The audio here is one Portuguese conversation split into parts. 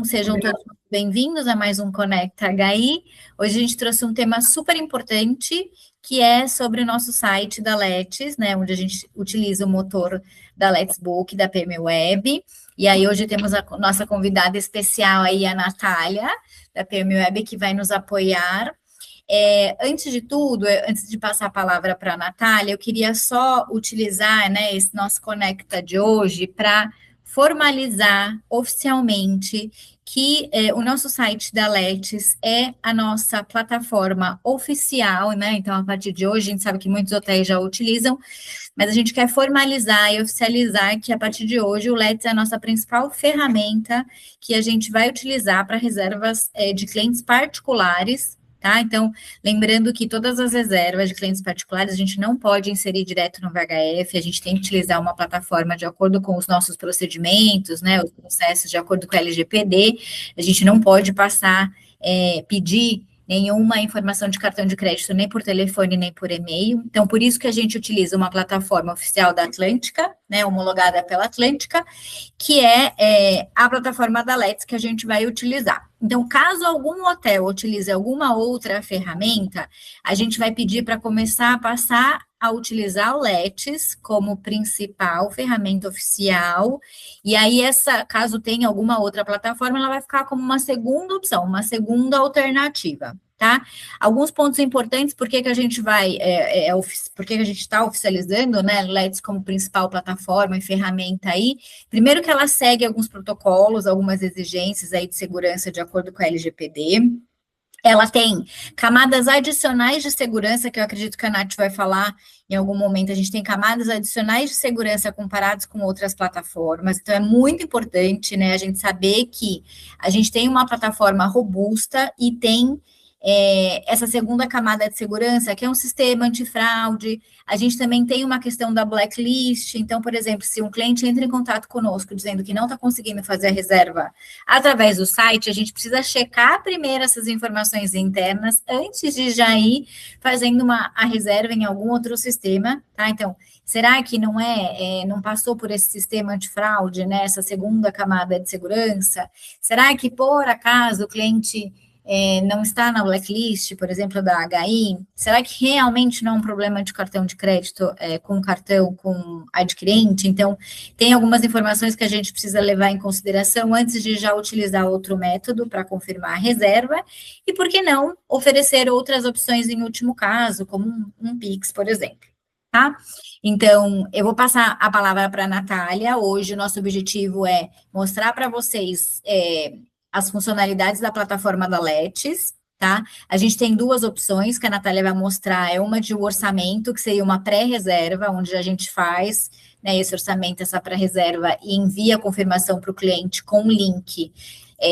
Então, sejam todos bem-vindos a mais um Conecta HI. Hoje a gente trouxe um tema super importante, que é sobre o nosso site da Let's, né, onde a gente utiliza o motor da Let's Book, da PM Web. E aí hoje temos a nossa convidada especial aí, a Natália, da PM Web, que vai nos apoiar. Antes de tudo, antes de passar a palavra para a Natália, eu queria só utilizar, né, esse nosso Conecta de hoje para formalizar oficialmente que o nosso site da Let's é a nossa plataforma oficial, né? Então, a partir de hoje, a gente sabe que muitos hotéis já utilizam, mas a gente quer formalizar e oficializar que a partir de hoje o Let's é a nossa principal ferramenta que a gente vai utilizar para reservas de clientes particulares. Tá? Então, lembrando que todas as reservas de clientes particulares a gente não pode inserir direto no VHF, a gente tem que utilizar uma plataforma de acordo com os nossos procedimentos, né, os processos de acordo com a LGPD, a gente não pode passar, pedir nenhuma informação de cartão de crédito, nem por telefone, nem por e-mail. Então, por isso que a gente utiliza uma plataforma oficial da Atlântica, né, homologada pela Atlântica, que é a plataforma da Let's que a gente vai utilizar. Então, caso algum hotel utilize alguma outra ferramenta, a gente vai pedir para começar a passar a utilizar o Let's como principal ferramenta oficial, e aí caso tenha alguma outra plataforma, ela vai ficar como uma segunda opção, uma segunda alternativa, tá? Alguns pontos importantes, por que a gente vai, por que a gente está oficializando, né, Let's como principal plataforma e ferramenta aí. Primeiro que ela segue alguns protocolos, algumas exigências aí de segurança de acordo com a LGPD. Ela tem camadas adicionais de segurança, que eu acredito que a Nath vai falar em algum momento. A gente tem camadas adicionais de segurança comparadas com outras plataformas. Então, é muito importante, né, a gente saber que a gente tem uma plataforma robusta e tem essa segunda camada de segurança, que é um sistema antifraude. A gente também tem uma questão da blacklist. Então, por exemplo, se um cliente entra em contato conosco dizendo que não está conseguindo fazer a reserva através do site, a gente precisa checar primeiro essas informações internas antes de já ir fazendo a reserva em algum outro sistema, tá? Então, será que não passou por esse sistema antifraude, né? Essa segunda camada de segurança? Será que, por acaso, o cliente não está na blacklist, por exemplo, da HI? Será que realmente não é um problema de cartão de crédito com cartão, com adquirente? Então, tem algumas informações que a gente precisa levar em consideração antes de já utilizar outro método para confirmar a reserva, e por que não oferecer outras opções em último caso, como um Pix, por exemplo, tá? Então, eu vou passar a palavra para a Natália. Hoje, o nosso objetivo é mostrar para vocês as funcionalidades da plataforma da Let's, tá? A gente tem duas opções que a Natália vai mostrar, uma de orçamento, que seria uma pré-reserva, onde a gente faz, né, esse orçamento, essa pré-reserva, e envia a confirmação para o cliente com o link,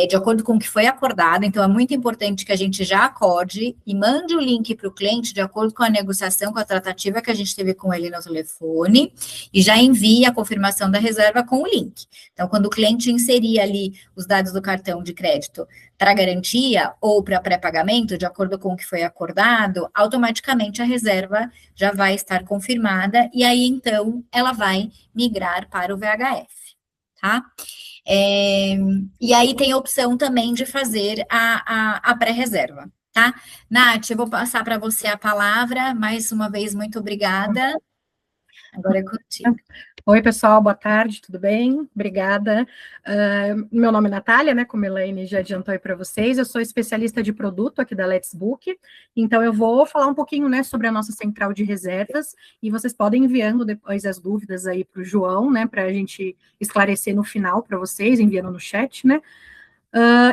de acordo com o que foi acordado. Então, é muito importante que a gente já acorde e mande o link para o cliente de acordo com a negociação, com a tratativa que a gente teve com ele no telefone, e já envie a confirmação da reserva com o link. Então, quando o cliente inserir ali os dados do cartão de crédito para garantia ou para pré-pagamento, de acordo com o que foi acordado, automaticamente a reserva já vai estar confirmada, e aí, então, ela vai migrar para o VHF, tá? E aí tem a opção também de fazer a pré-reserva, tá? Nath, eu vou passar para você a palavra. Mais uma vez, muito obrigada. Agora é contigo. Oi, pessoal, boa tarde, tudo bem? Obrigada. Meu nome é Natália, né, como a Elaine já adiantou aí para vocês, eu sou especialista de produto aqui da Let's Book, então eu vou falar um pouquinho, né, sobre a nossa central de reservas, e vocês podem enviando depois as dúvidas aí para o João, né, para a gente esclarecer no final para vocês, enviando no chat, né.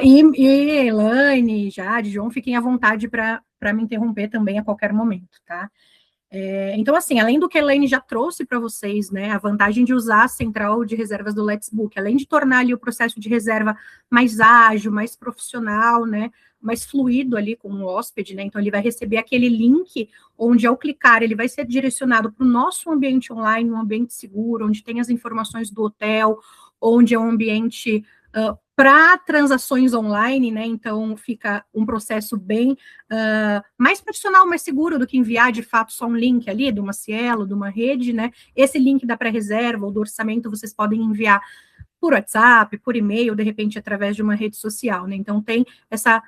E Elaine, Jade, João, fiquem à vontade para me interromper também a qualquer momento, tá? Então, assim, além do que a Elaine já trouxe para vocês, né, a vantagem de usar a central de reservas do Let's Book, além de tornar ali o processo de reserva mais ágil, mais profissional, né, mais fluido ali com o hóspede, né, então ele vai receber aquele link onde, ao clicar, ele vai ser direcionado para o nosso ambiente online, um ambiente seguro, onde tem as informações do hotel, onde é um ambiente para transações online, né? Então fica um processo bem mais profissional, mais seguro do que enviar de fato só um link ali de uma Cielo, de uma rede, né? Esse link da pré-reserva ou do orçamento vocês podem enviar por WhatsApp, por e-mail, de repente através de uma rede social, né? Então tem essa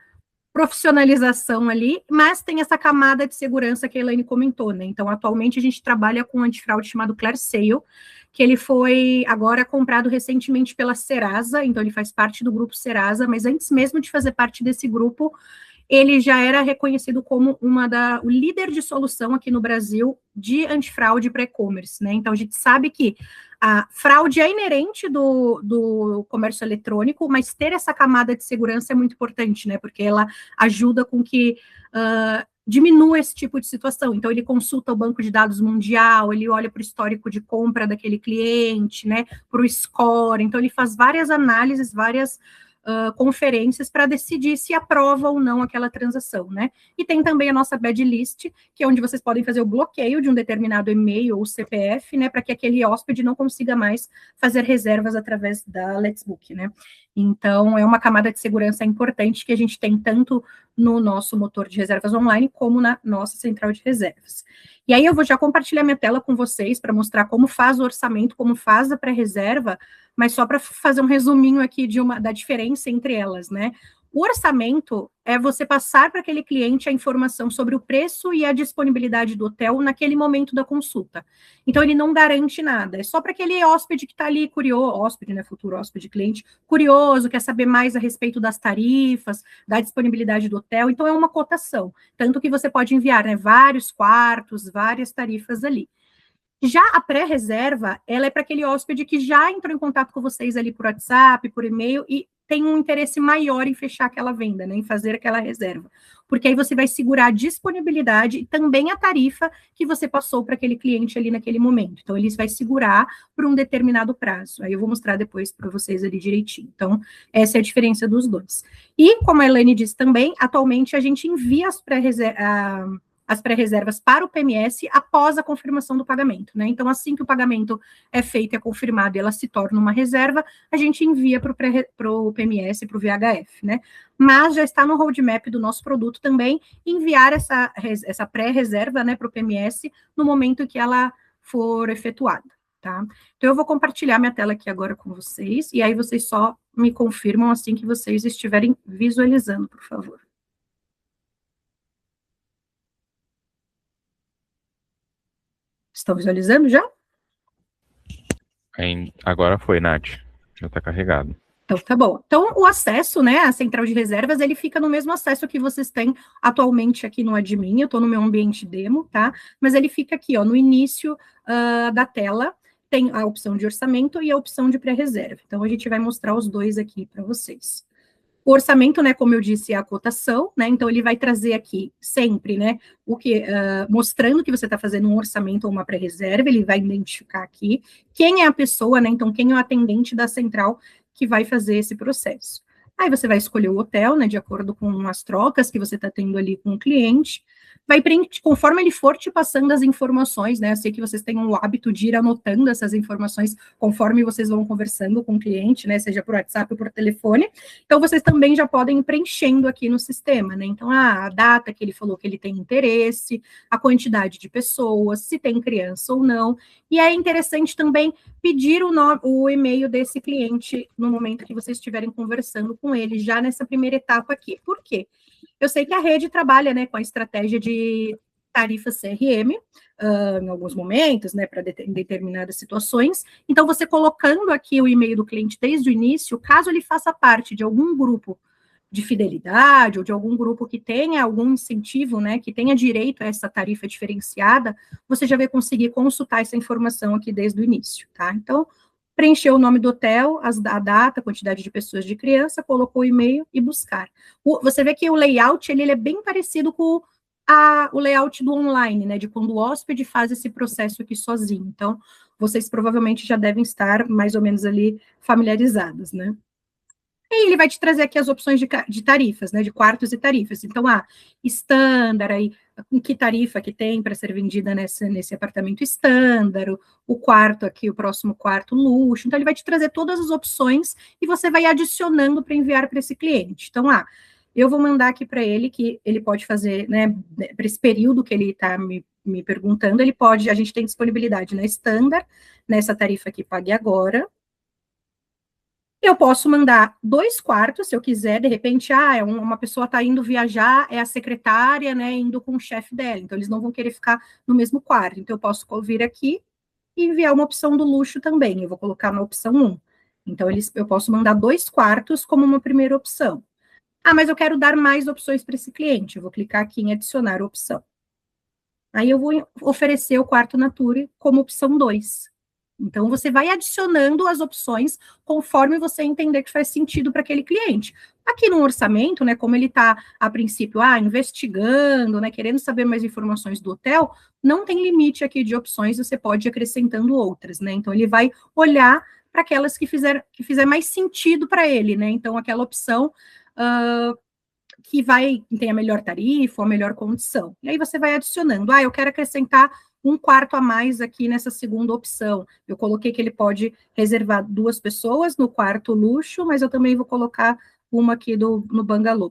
profissionalização ali, mas tem essa camada de segurança que a Elaine comentou, né? Então, atualmente a gente trabalha com um antifraude chamado ClearSale, que ele foi agora comprado recentemente pela Serasa, então ele faz parte do grupo Serasa, mas antes mesmo de fazer parte desse grupo, ele já era reconhecido como o líder de solução aqui no Brasil de antifraude para e-commerce, né? Então a gente sabe que a fraude é inerente do comércio eletrônico, mas ter essa camada de segurança é muito importante, né? Porque ela ajuda com que diminua esse tipo de situação. Então, ele consulta o banco de dados mundial, ele olha para o histórico de compra daquele cliente, né? Para o score. Então, ele faz várias análises, várias conferências para decidir se aprova ou não aquela transação, né? E tem também a nossa bad list, que é onde vocês podem fazer o bloqueio de um determinado e-mail ou CPF, né, para que aquele hóspede não consiga mais fazer reservas através da Let's Book, né? Então, é uma camada de segurança importante que a gente tem tanto no nosso motor de reservas online como na nossa central de reservas. E aí eu vou já compartilhar minha tela com vocês para mostrar como faz o orçamento, como faz a pré-reserva, mas só para fazer um resuminho aqui da diferença entre elas, né? O orçamento é você passar para aquele cliente a informação sobre o preço e a disponibilidade do hotel naquele momento da consulta. Então, ele não garante nada. É só para aquele hóspede que está ali curioso, hóspede, né, futuro hóspede, cliente, curioso, quer saber mais a respeito das tarifas, da disponibilidade do hotel. Então, é uma cotação. Tanto que você pode enviar, né, vários quartos, várias tarifas ali. Já a pré-reserva, ela é para aquele hóspede que já entrou em contato com vocês ali por WhatsApp, por e-mail, e tem um interesse maior em fechar aquela venda, né, em fazer aquela reserva. Porque aí você vai segurar a disponibilidade e também a tarifa que você passou para aquele cliente ali naquele momento. Então, ele vai segurar por um determinado prazo. Aí eu vou mostrar depois para vocês ali direitinho. Então, essa é a diferença dos dois. E, como a Elaine disse também, atualmente a gente envia as pré-reservas para o PMS após a confirmação do pagamento, né? Então, assim que o pagamento é feito, é confirmado e ela se torna uma reserva, a gente envia para o PMS, para o VHF, né? Mas já está no roadmap do nosso produto também enviar essa pré-reserva, né, para o PMS no momento que ela for efetuada, tá? Então, eu vou compartilhar minha tela aqui agora com vocês, e aí vocês só me confirmam assim que vocês estiverem visualizando, por favor. Estão visualizando já? Agora foi, Nath. Já está carregado. Então, tá bom. Então, o acesso, né, à central de reservas, ele fica no mesmo acesso que vocês têm atualmente aqui no admin. Eu estou no meu ambiente demo, tá? Mas ele fica aqui, ó, no início da tela, tem a opção de orçamento e a opção de pré-reserva. Então, a gente vai mostrar os dois aqui para vocês. O orçamento, né, como eu disse, é a cotação, né, então ele vai trazer aqui sempre, né, mostrando que você está fazendo um orçamento ou uma pré-reserva, ele vai identificar aqui quem é a pessoa, né, então quem é o atendente da central que vai fazer esse processo. Aí você vai escolher o hotel, né, de acordo com as trocas que você está tendo ali com o cliente, conforme ele for te passando as informações, né, eu sei que vocês têm o hábito de ir anotando essas informações conforme vocês vão conversando com o cliente, né, seja por WhatsApp ou por telefone, então vocês também já podem ir preenchendo aqui no sistema, né, então a data que ele falou que ele tem interesse, a quantidade de pessoas, se tem criança ou não, e é interessante também pedir o e-mail desse cliente no momento que vocês estiverem conversando com ele, já nessa primeira etapa aqui. Por quê? Eu sei que a rede trabalha, né, com a estratégia de tarifa CRM, em alguns momentos, né, para determinadas situações. Então, você colocando aqui o e-mail do cliente desde o início, caso ele faça parte de algum grupo de fidelidade ou de algum grupo que tenha algum incentivo, né, que tenha direito a essa tarifa diferenciada, você já vai conseguir consultar essa informação aqui desde o início, tá? Então, preencher o nome do hotel, a data, a quantidade de pessoas de criança, colocou o e-mail e buscar. Você vê que o layout, ele é bem parecido com o layout do online, né, de quando o hóspede faz esse processo aqui sozinho. Então, vocês provavelmente já devem estar mais ou menos ali familiarizados, né? E ele vai te trazer aqui as opções de tarifas, né, de quartos e tarifas. Então, standard, aí, que tarifa que tem para ser vendida nesse apartamento standard, o quarto aqui, o próximo quarto luxo. Então, ele vai te trazer todas as opções e você vai adicionando para enviar para esse cliente. Então, eu vou mandar aqui para ele que ele pode fazer, né, para esse período que ele está me perguntando, a gente tem disponibilidade na standard, nessa tarifa aqui, pague agora. Eu posso mandar 2/4, se eu quiser, de repente, uma pessoa está indo viajar, é a secretária, né, indo com o chefe dela, então eles não vão querer ficar no mesmo quarto, então eu posso vir aqui e enviar uma opção do luxo também, eu vou colocar na opção 1. Então, eu posso mandar 2/4 como uma primeira opção. Mas eu quero dar mais opções para esse cliente, eu vou clicar aqui em adicionar opção. Aí eu vou oferecer o quarto Nature como opção 2. Então, você vai adicionando as opções conforme você entender que faz sentido para aquele cliente. Aqui no orçamento, né, como ele está, a princípio, investigando, né, querendo saber mais informações do hotel, não tem limite aqui de opções, você pode ir acrescentando outras, né? Então, ele vai olhar para aquelas que fizer mais sentido para ele, né? Então, aquela opção que tem a melhor tarifa, a melhor condição. E aí você vai adicionando. Eu quero acrescentar 1/4 a mais aqui nessa segunda opção. Eu coloquei que ele pode reservar 2 pessoas no quarto luxo, mas eu também vou colocar uma aqui no bangalô.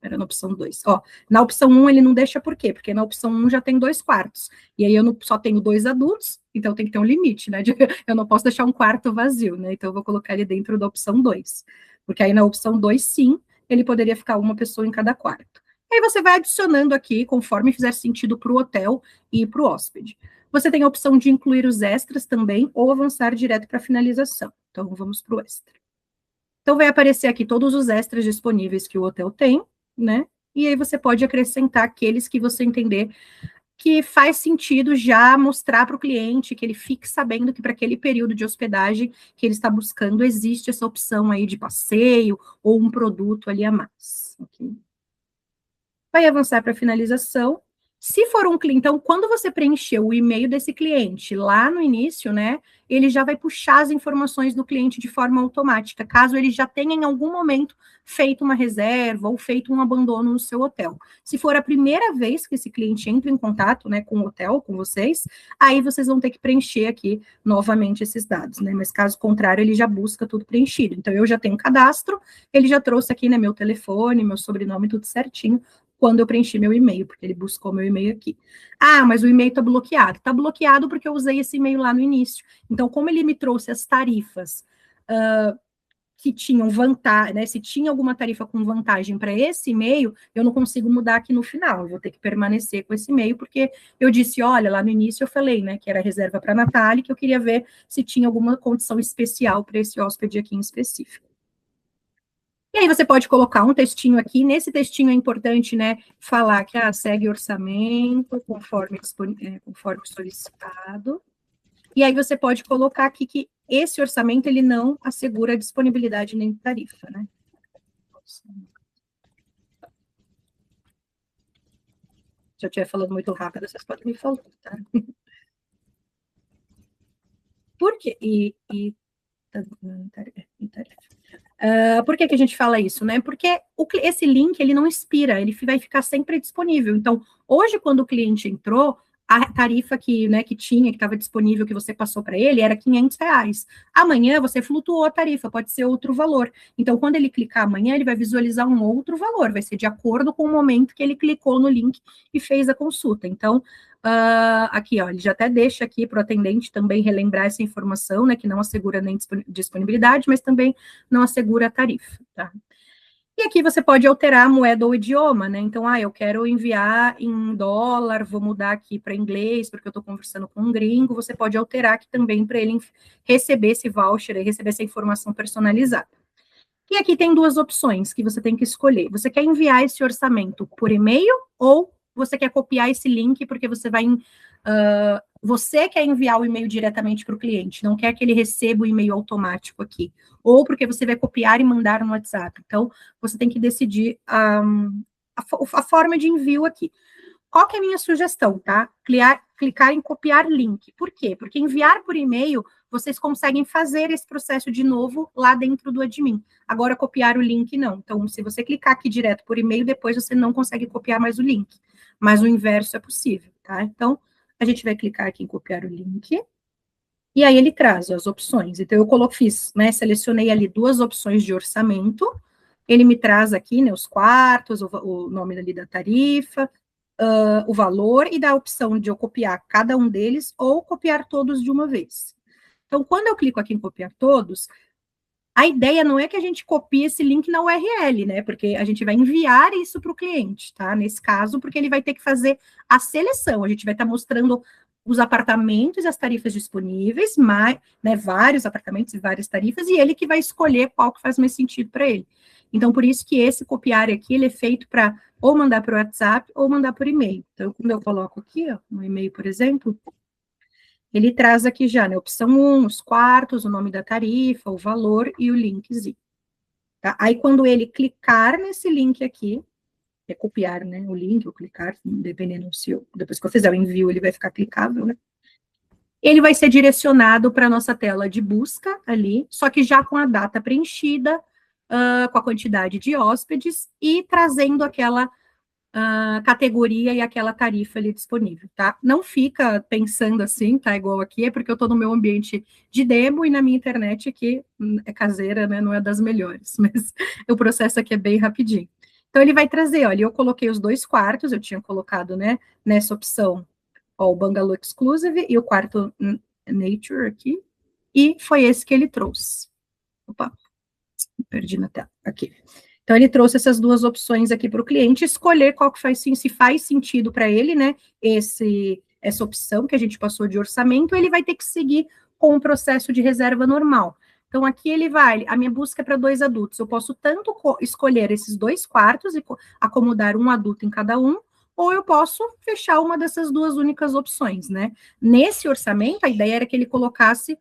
Era na opção 2. Na opção 1 ele não deixa por quê? Porque na opção 1 já tem 2/4. E aí eu só tenho 2 adultos, então tem que ter um limite, né? Eu não posso deixar um quarto vazio, né? Então eu vou colocar ele dentro da opção 2. Porque aí na opção 2, sim, ele poderia ficar uma pessoa em cada quarto. Aí você vai adicionando aqui, conforme fizer sentido para o hotel e para o hóspede. Você tem a opção de incluir os extras também, ou avançar direto para a finalização. Então, vamos para o extra. Então, vai aparecer aqui todos os extras disponíveis que o hotel tem, né? E aí você pode acrescentar aqueles que você entender que faz sentido já mostrar para o cliente, que ele fique sabendo que para aquele período de hospedagem que ele está buscando, existe essa opção aí de passeio ou um produto ali a mais. Okay? Vai avançar para a finalização. Se for um cliente, então, quando você preencher o e-mail desse cliente lá no início, né, ele já vai puxar as informações do cliente de forma automática, caso ele já tenha em algum momento feito uma reserva ou feito um abandono no seu hotel. Se for a primeira vez que esse cliente entra em contato, né, com o hotel, com vocês, aí vocês vão ter que preencher aqui novamente esses dados, né, mas caso contrário, ele já busca tudo preenchido. Então, eu já tenho cadastro, ele já trouxe aqui, né, meu telefone, meu sobrenome, tudo certinho, quando eu preenchi meu e-mail, porque ele buscou meu e-mail aqui. Mas o e-mail está bloqueado. Está bloqueado porque eu usei esse e-mail lá no início. Então, como ele me trouxe as tarifas que tinham vantagem, né? Se tinha alguma tarifa com vantagem para esse e-mail, eu não consigo mudar aqui no final. Eu vou ter que permanecer com esse e-mail, porque eu disse, olha, lá no início eu falei, né, que era reserva para a Natália, que eu queria ver se tinha alguma condição especial para esse hóspede aqui em específico. E aí você pode colocar um textinho aqui, nesse textinho é importante, né, falar que segue orçamento, conforme solicitado. E aí você pode colocar aqui que esse orçamento, ele não assegura disponibilidade nem tarifa, né. Se eu estiver falando muito rápido, vocês podem me falar, tá? Por quê? Por que a gente fala isso, né? Porque esse link, ele não expira, ele vai ficar sempre disponível. Então, hoje, quando o cliente entrou, a tarifa que tinha, que estava disponível, que você passou para ele, era R$500. Amanhã, você flutuou a tarifa, pode ser outro valor. Então, quando ele clicar amanhã, ele vai visualizar um outro valor, vai ser de acordo com o momento que ele clicou no link e fez a consulta. Então, aqui, ele já até deixa aqui para o atendente também relembrar essa informação, né, que não assegura nem disponibilidade, mas também não assegura a tarifa, tá? E aqui você pode alterar a moeda ou idioma, né? Então, eu quero enviar em dólar, vou mudar aqui para inglês, porque eu estou conversando com um gringo, você pode alterar aqui também para ele receber esse voucher, receber essa informação personalizada. E aqui tem 2 opções que você tem que escolher. Você quer enviar esse orçamento por e-mail ou você quer copiar esse link porque você quer enviar o e-mail diretamente para o cliente, não quer que ele receba o e-mail automático aqui, ou porque você vai copiar e mandar no WhatsApp. Então, você tem que decidir a forma de envio aqui. Qual que é a minha sugestão, tá? Clicar em copiar link. Por quê? Porque enviar por e-mail, vocês conseguem fazer esse processo de novo lá dentro do admin. Agora, copiar o link, não. Então, se você clicar aqui direto por e-mail, depois você não consegue copiar mais o link. Mas o inverso é possível, tá? Então, a gente vai clicar aqui em copiar o link. E aí ele traz as opções. Então, eu selecionei ali 2 opções de orçamento. Ele me traz aqui, né, os quartos, o nome ali da tarifa, o valor, e dá a opção de eu copiar cada um deles ou copiar todos de uma vez. Então, quando eu clico aqui em copiar todos, A ideia não é que a gente copie esse link na URL, né? Porque a gente vai enviar isso para o cliente, tá? Nesse caso, porque ele vai ter que fazer a seleção. A gente vai estar mostrando os apartamentos e as tarifas disponíveis, né, vários apartamentos e várias tarifas, e ele que vai escolher qual que faz mais sentido para ele. Então, por isso que esse copiar aqui, ele é feito para ou mandar para o WhatsApp ou mandar por e-mail. Então, quando eu coloco aqui, ó, no e-mail, por exemplo, ele traz aqui já, né, opção 1, os quartos, o nome da tarifa, o valor e o linkzinho. Tá? Aí, quando ele clicar nesse link aqui, é copiar, né, o link, ou clicar, dependendo se eu, depois que eu fizer o envio, ele vai ficar clicável, né? Ele vai ser direcionado para a nossa tela de busca ali, só que já com a data preenchida, com a quantidade de hóspedes e trazendo aquela categoria e aquela tarifa ali disponível, tá? Não fica pensando assim, tá? Igual aqui, é porque eu estou no meu ambiente de demo e na minha internet aqui é caseira, né? Não é das melhores, mas o processo aqui é bem rapidinho. Então, ele vai trazer, olha, eu coloquei os 2 quartos, eu tinha colocado, né, nessa opção, ó, o Bungalow Exclusive e o quarto Nature aqui, e foi esse que ele trouxe. Opa, perdi na tela, aqui. Então, ele trouxe essas duas opções aqui para o cliente, escolher qual que faz, se faz sentido para ele, né, essa opção que a gente passou de orçamento, ele vai ter que seguir com o processo de reserva normal. Então, aqui ele vai, a minha busca é para 2 adultos, eu posso tanto escolher esses 2 quartos e acomodar um adulto em cada um, ou eu posso fechar uma dessas duas únicas opções, né? Nesse orçamento, a ideia era que ele colocasse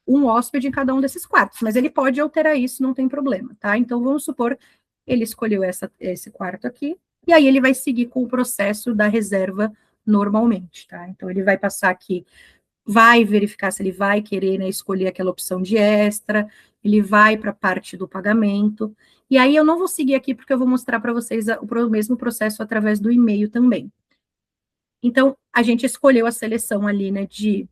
um hóspede em cada um desses quartos, mas ele pode alterar isso, não tem problema, tá? Então, vamos supor, ele escolheu esse quarto aqui, e aí ele vai seguir com o processo da reserva normalmente, tá? Então, ele vai passar aqui, vai verificar se ele vai querer, né, escolher aquela opção de extra, ele vai para a parte do pagamento, e aí eu não vou seguir aqui, porque eu vou mostrar para vocês o mesmo processo através do e-mail também. Então, a gente escolheu a seleção ali, né, de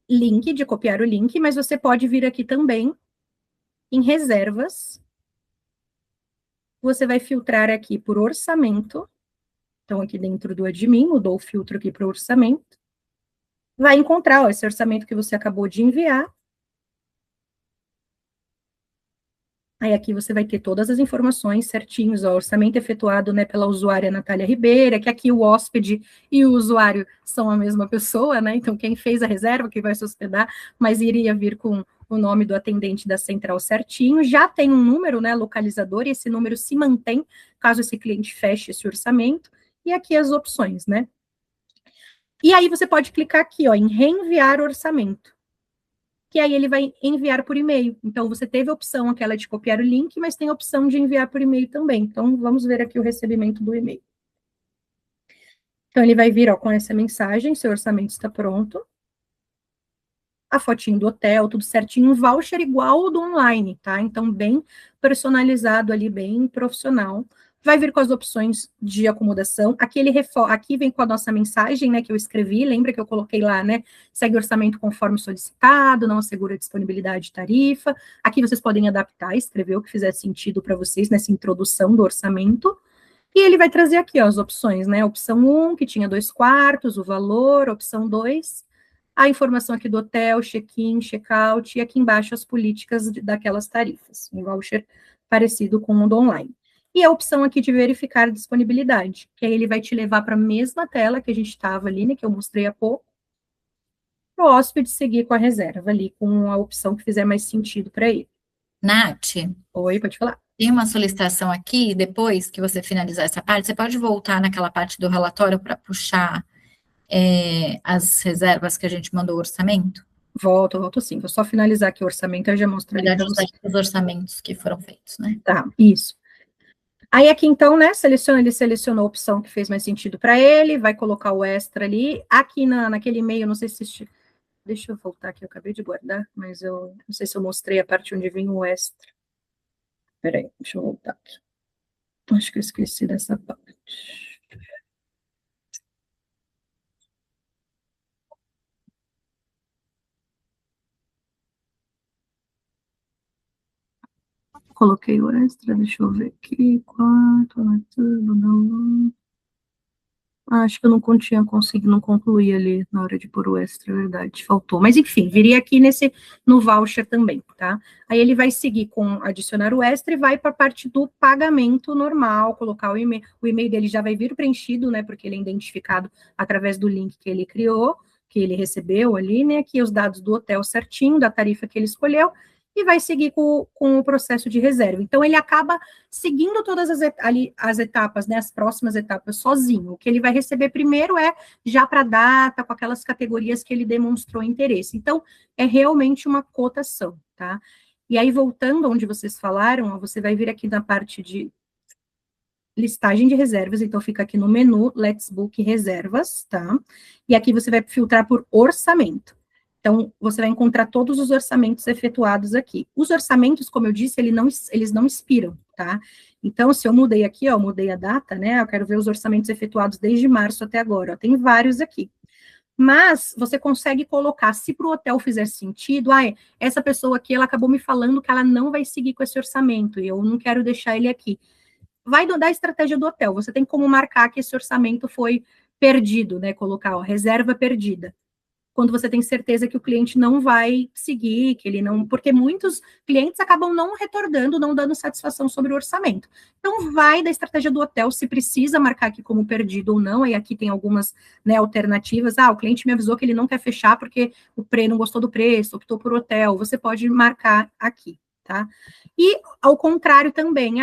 link, de copiar o link, mas você pode vir aqui também em reservas. Você vai filtrar aqui por orçamento. Então, aqui dentro do admin, mudou o filtro aqui para o orçamento. Vai encontrar, ó, esse orçamento que você acabou de enviar. Aí aqui você vai ter todas as informações certinhos, ó, orçamento efetuado, né, pela usuária Natália Ribeira, que aqui o hóspede e o usuário são a mesma pessoa, né, então quem fez a reserva, que vai se hospedar, mas iria vir com o nome do atendente da central certinho, já tem um número, né, localizador, e esse número se mantém, caso esse cliente feche esse orçamento, e aqui as opções, né. E aí você pode clicar aqui, ó, em reenviar orçamento, que aí ele vai enviar por e-mail. Então, você teve a opção aquela de copiar o link, mas tem a opção de enviar por e-mail também. Então, vamos ver aqui o recebimento do e-mail. Então, ele vai vir, ó, com essa mensagem, seu orçamento está pronto. A fotinho do hotel, tudo certinho, um voucher igual ao do online, tá? Então, bem personalizado ali, bem profissional. Vai vir com as opções de acomodação. Aqui vem com a nossa mensagem, né, que eu escrevi. Lembra que eu coloquei lá, né? Segue orçamento conforme solicitado, não assegura disponibilidade de tarifa. Aqui vocês podem adaptar, escrever o que fizer sentido para vocês nessa introdução do orçamento. E ele vai trazer aqui, ó, as opções, né? Opção 1, que tinha 2 quartos, o valor, opção 2, a informação aqui do hotel, check-in, check-out, e aqui embaixo as políticas daquelas tarifas, um voucher parecido com o do online. E a opção aqui de verificar disponibilidade, que aí ele vai te levar para a mesma tela que a gente estava ali, né, que eu mostrei há pouco, para o hóspede seguir com a reserva ali, com a opção que fizer mais sentido para ele. Nath, Oi, pode falar. tem uma solicitação aqui, depois que você finalizar essa parte, você pode voltar naquela parte do relatório para puxar as reservas que a gente mandou o orçamento? Volto sim. Vou só finalizar aqui o orçamento, eu já mostro ali para você. Os orçamentos que foram feitos, né? Tá, isso. Aí aqui então, né, ele selecionou a opção que fez mais sentido para ele, vai colocar o extra ali. Aqui naquele e-mail, não sei se... Deixa eu voltar aqui, eu acabei de guardar, mas eu não sei se eu mostrei a parte onde vem o extra. Peraí, deixa eu voltar aqui. Acho que eu esqueci dessa parte. Coloquei o extra, deixa eu ver aqui. Quanto? Acho que eu não tinha conseguido, não concluir ali na hora de pôr o extra, é verdade, faltou. Mas enfim, viria aqui no voucher também, tá? Aí ele vai seguir com adicionar o extra e vai para a parte do pagamento normal, colocar o e-mail dele já vai vir preenchido, né? Porque ele é identificado através do link que ele criou, que ele recebeu ali, né? Aqui os dados do hotel certinho, da tarifa que ele escolheu, e vai seguir com o processo de reserva. Então, ele acaba seguindo todas as etapas, né, as próximas etapas sozinho. O que ele vai receber primeiro é já para a data, com aquelas categorias que ele demonstrou interesse. Então, é realmente uma cotação, tá? E aí, voltando onde vocês falaram, ó, você vai vir aqui na parte de listagem de reservas, então fica aqui no menu Let's Book Reservas, tá? E aqui você vai filtrar por orçamento. Então, você vai encontrar todos os orçamentos efetuados aqui. Os orçamentos, como eu disse, eles não expiram, tá? Então, se eu mudei aqui, ó, mudei a data, né? Eu quero ver os orçamentos efetuados desde março até agora, ó, tem vários aqui. Mas você consegue colocar, se para o hotel fizer sentido, essa pessoa aqui, ela acabou me falando que ela não vai seguir com esse orçamento, e eu não quero deixar ele aqui. Vai da estratégia do hotel, você tem como marcar que esse orçamento foi perdido, né? Colocar, ó, reserva perdida. Quando você tem certeza que o cliente não vai seguir, que ele não. Porque muitos clientes acabam não retornando, não dando satisfação sobre o orçamento. Então, vai da estratégia do hotel, se precisa marcar aqui como perdido ou não, aí aqui tem algumas, né, alternativas. O cliente me avisou que ele não quer fechar porque não gostou do preço, optou por hotel. Você pode marcar aqui, tá? E, ao contrário também,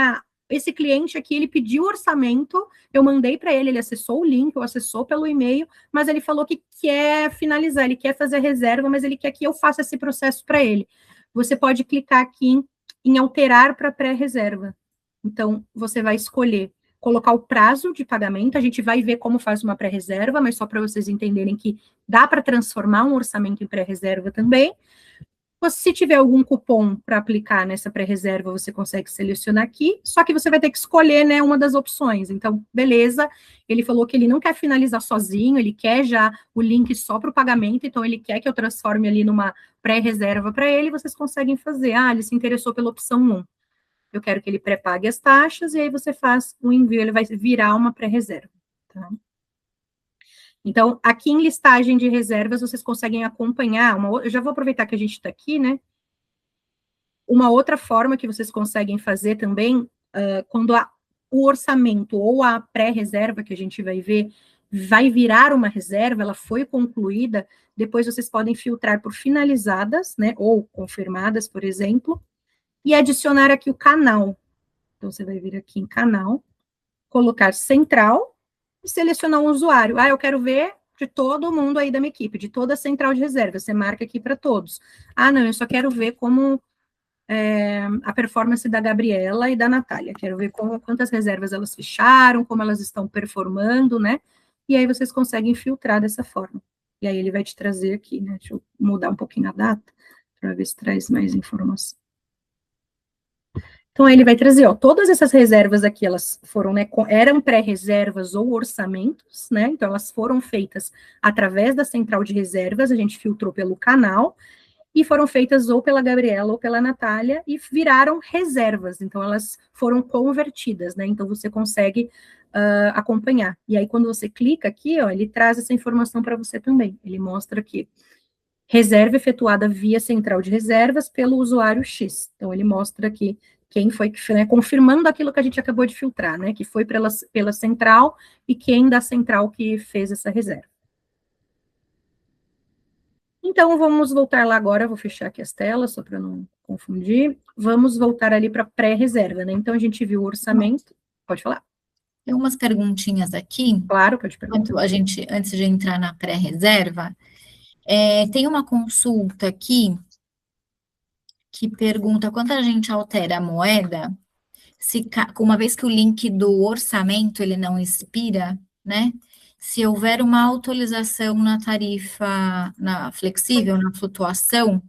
esse cliente aqui, ele pediu orçamento, eu mandei para ele acessou o link, ou acessou pelo e-mail, mas ele falou que quer finalizar, ele quer fazer a reserva, mas ele quer que eu faça esse processo para ele. Você pode clicar aqui em alterar para pré-reserva. Então, você vai escolher colocar o prazo de pagamento, a gente vai ver como faz uma pré-reserva, mas só para vocês entenderem que dá para transformar um orçamento em pré-reserva também. Se tiver algum cupom para aplicar nessa pré-reserva, você consegue selecionar aqui, só que você vai ter que escolher, né, uma das opções. Então, beleza, ele falou que ele não quer finalizar sozinho, ele quer já o link só para o pagamento, então ele quer que eu transforme ali numa pré-reserva para ele, vocês conseguem fazer. Ele se interessou pela opção 1. Eu quero que ele pré-pague as taxas, e aí você faz o envio, ele vai virar uma pré-reserva, tá? Então, aqui em listagem de reservas, vocês conseguem acompanhar, eu já vou aproveitar que a gente está aqui, né? Uma outra forma que vocês conseguem fazer também, quando o orçamento ou a pré-reserva, que a gente vai ver, vai virar uma reserva, ela foi concluída, depois vocês podem filtrar por finalizadas, né, ou confirmadas, por exemplo, e adicionar aqui o canal. Então, você vai vir aqui em canal, colocar central, e selecionar um usuário. Eu quero ver de todo mundo aí da minha equipe, de toda a central de reserva, você marca aqui para todos. Não, eu só quero ver como a performance da Gabriela e da Natália, quero ver quantas reservas elas fecharam, como elas estão performando, né? E aí vocês conseguem filtrar dessa forma. E aí ele vai te trazer aqui, né? Deixa eu mudar um pouquinho a data, para ver se traz mais informação. Então, aí ele vai trazer, ó, todas essas reservas aqui, elas foram, né, eram pré-reservas ou orçamentos, né, então elas foram feitas através da central de reservas, a gente filtrou pelo canal, e foram feitas ou pela Gabriela ou pela Natália, e viraram reservas, então elas foram convertidas, né, então você consegue acompanhar. E aí, quando você clica aqui, ó, ele traz essa informação para você também, ele mostra aqui, reserva efetuada via central de reservas pelo usuário X, então ele mostra aqui quem foi, né, confirmando aquilo que a gente acabou de filtrar, né, que foi pela central, e quem da central que fez essa reserva. Então, vamos voltar lá agora, vou fechar aqui as telas, só para não confundir. Vamos voltar ali para pré-reserva, né, então a gente viu o orçamento, pode falar. Tem umas perguntinhas aqui. Claro, pode perguntar. Antes de entrar na pré-reserva, tem uma consulta aqui, que pergunta quando a gente altera a moeda, uma vez que o link do orçamento ele não expira, né? Se houver uma atualização na tarifa flexível, na flutuação,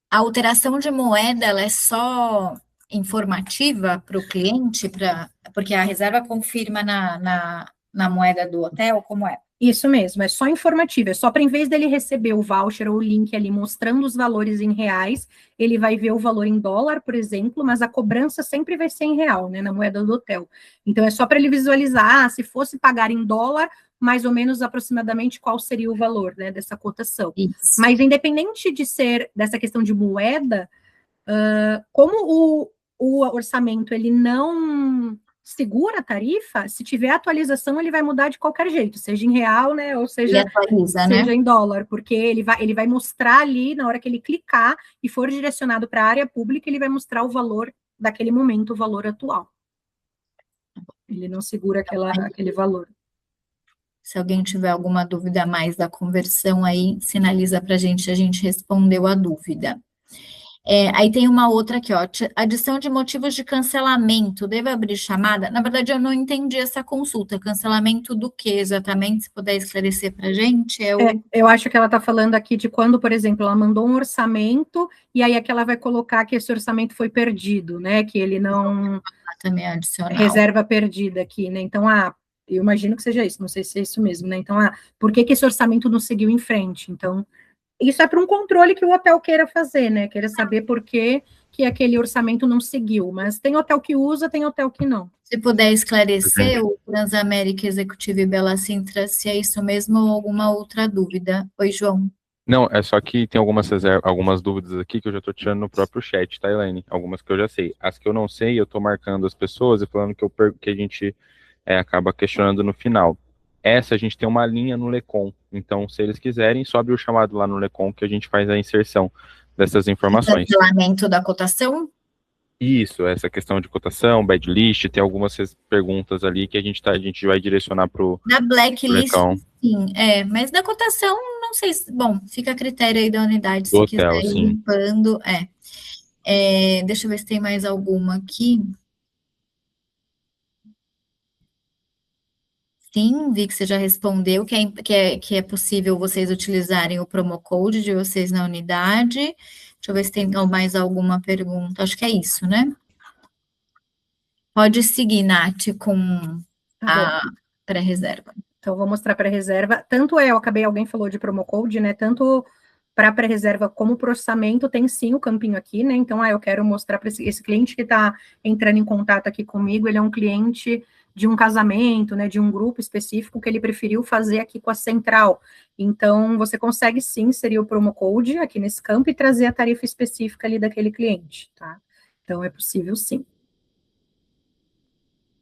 a alteração de moeda ela é só informativa para o cliente, porque a reserva confirma na moeda do hotel, como é? Isso mesmo, é só informativo, é só para, em vez dele receber o voucher ou o link ali mostrando os valores em reais, ele vai ver o valor em dólar, por exemplo, mas a cobrança sempre vai ser em real, né, na moeda do hotel. Então é só para ele visualizar, se fosse pagar em dólar, mais ou menos aproximadamente qual seria o valor, né, dessa cotação. Isso. Mas independente de ser dessa questão de moeda, como o orçamento ele não segura a tarifa, se tiver atualização, ele vai mudar de qualquer jeito, seja em real, né, ou E seja atualiza, né? em dólar, porque ele vai mostrar ali, na hora que ele clicar e for direcionado para a área pública, ele vai mostrar o valor daquele momento, o valor atual. Ele não segura aquele valor. Se alguém tiver alguma dúvida a mais da conversão aí, sinaliza para a gente respondeu a dúvida. Aí tem uma outra aqui, ó. Adição de motivos de cancelamento. Devo abrir chamada? Na verdade, eu não entendi essa consulta. Cancelamento do que exatamente? Se puder esclarecer para a gente. Eu acho que ela está falando aqui de quando, por exemplo, ela mandou um orçamento e aí é que ela vai colocar que esse orçamento foi perdido, né? Que ele não. Também adicional. Reserva perdida aqui, né? Então, eu imagino que seja isso, não sei se é isso mesmo, né? Então, por que esse orçamento não seguiu em frente? Então, isso é para um controle que o hotel queira fazer, né? Queira saber por que aquele orçamento não seguiu. Mas tem hotel que usa, tem hotel que não. Se puder esclarecer, o Transamérica Executivo e Bela Sintra, se é isso mesmo ou alguma outra dúvida. Oi, João. Não, é só que tem algumas dúvidas aqui que eu já tô tirando no próprio chat, tá, Elaine? Algumas que eu já sei. As que eu não sei, eu tô marcando as pessoas e falando que a gente acaba questionando no final. Essa a gente tem uma linha no Lecom. Então, se eles quiserem, só abrir o chamado lá no Lecom que a gente faz a inserção dessas informações. Cancelamento da cotação? Isso, essa questão de cotação, bad list, tem algumas perguntas ali que a gente vai direcionar para o Da blacklist, Lecom. sim, mas da cotação, não sei se, bom, fica a critério aí da unidade, se Do quiser hotel, ir sim. limpando, deixa eu ver se tem mais alguma aqui. Sim, vi que você já respondeu que é possível vocês utilizarem o promo code de vocês na unidade. Deixa eu ver se tem mais alguma pergunta. Acho que é isso, né? Pode seguir, Nath, com a pré-reserva. Então, vou mostrar para reserva. Tanto alguém falou de promo code, né? Tanto para pré-reserva como para orçamento, tem sim o campinho aqui, né? Então, eu quero mostrar para esse cliente que está entrando em contato aqui comigo, ele é um cliente de um casamento, né? De um grupo específico que ele preferiu fazer aqui com a central. Então, você consegue sim inserir o promo code aqui nesse campo e trazer a tarifa específica ali daquele cliente, tá? Então, é possível sim.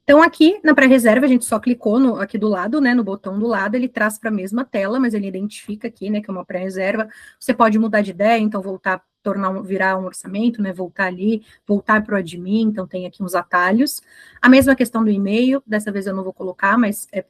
Então, aqui na pré-reserva, a gente só clicou aqui do lado, né, no botão do lado, ele traz para a mesma tela, mas ele identifica aqui, né, que é uma pré-reserva. Você pode mudar de ideia, então virar um orçamento, né, voltar ali, voltar para o admin, então tem aqui uns atalhos. A mesma questão do e-mail, dessa vez eu não vou colocar, mas é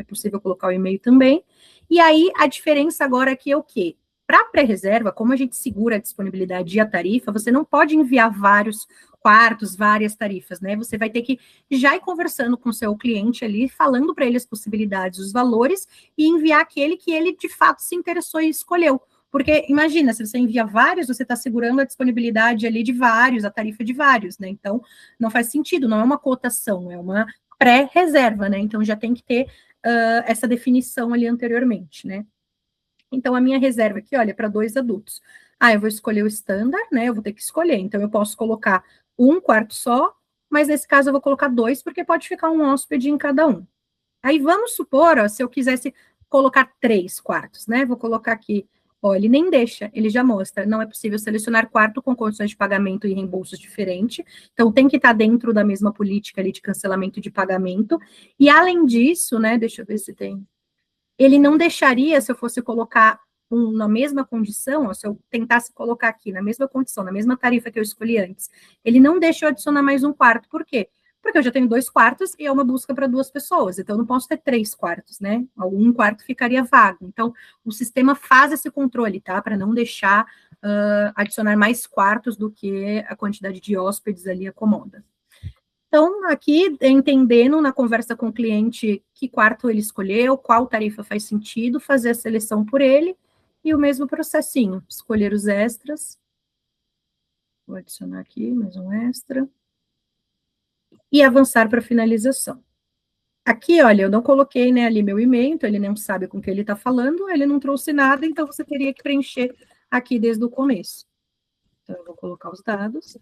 possível colocar o e-mail também. E aí, a diferença agora aqui é o quê? Para a pré-reserva, como a gente segura a disponibilidade e a tarifa, você não pode enviar vários quartos, várias tarifas, né? Você vai ter que já ir conversando com o seu cliente ali, falando para ele as possibilidades, os valores, e enviar aquele que ele de fato se interessou e escolheu. Porque imagina, se você envia vários, você está segurando a disponibilidade ali de vários, a tarifa de vários, né? Então, não faz sentido, não é uma cotação, é uma pré-reserva, né? Então, já tem que ter essa definição ali anteriormente, né? Então, a minha reserva aqui, olha, para 2 adultos. Eu vou escolher o standard, né? Eu vou ter que escolher. Então, eu posso colocar um quarto só, mas nesse caso eu vou colocar 2, porque pode ficar um hóspede em cada um. Aí, vamos supor, ó, se eu quisesse colocar 3 quartos, né? Vou colocar aqui, ó, ele nem deixa, ele já mostra. Não é possível selecionar quarto com condições de pagamento e reembolsos diferentes. Então, tem que estar dentro da mesma política ali de cancelamento de pagamento. E, além disso, né? Deixa eu ver se tem... Ele não deixaria, se eu fosse colocar na mesma condição, ó, se eu tentasse colocar aqui na mesma condição, na mesma tarifa que eu escolhi antes, ele não deixa eu adicionar mais um quarto. Por quê? Porque eu já tenho 2 quartos e é uma busca para 2 pessoas, então eu não posso ter 3 quartos, né? Um quarto ficaria vago. Então, o sistema faz esse controle, tá? Para não deixar adicionar mais quartos do que a quantidade de hóspedes ali acomoda. Então, aqui, entendendo na conversa com o cliente que quarto ele escolheu, qual tarifa faz sentido, fazer a seleção por ele, e o mesmo processinho, escolher os extras. Vou adicionar aqui mais um extra. E avançar para a finalização. Aqui, olha, eu não coloquei, né, ali meu e-mail, então ele não sabe com que ele está falando, ele não trouxe nada, então você teria que preencher aqui desde o começo. Então, eu vou colocar os dados.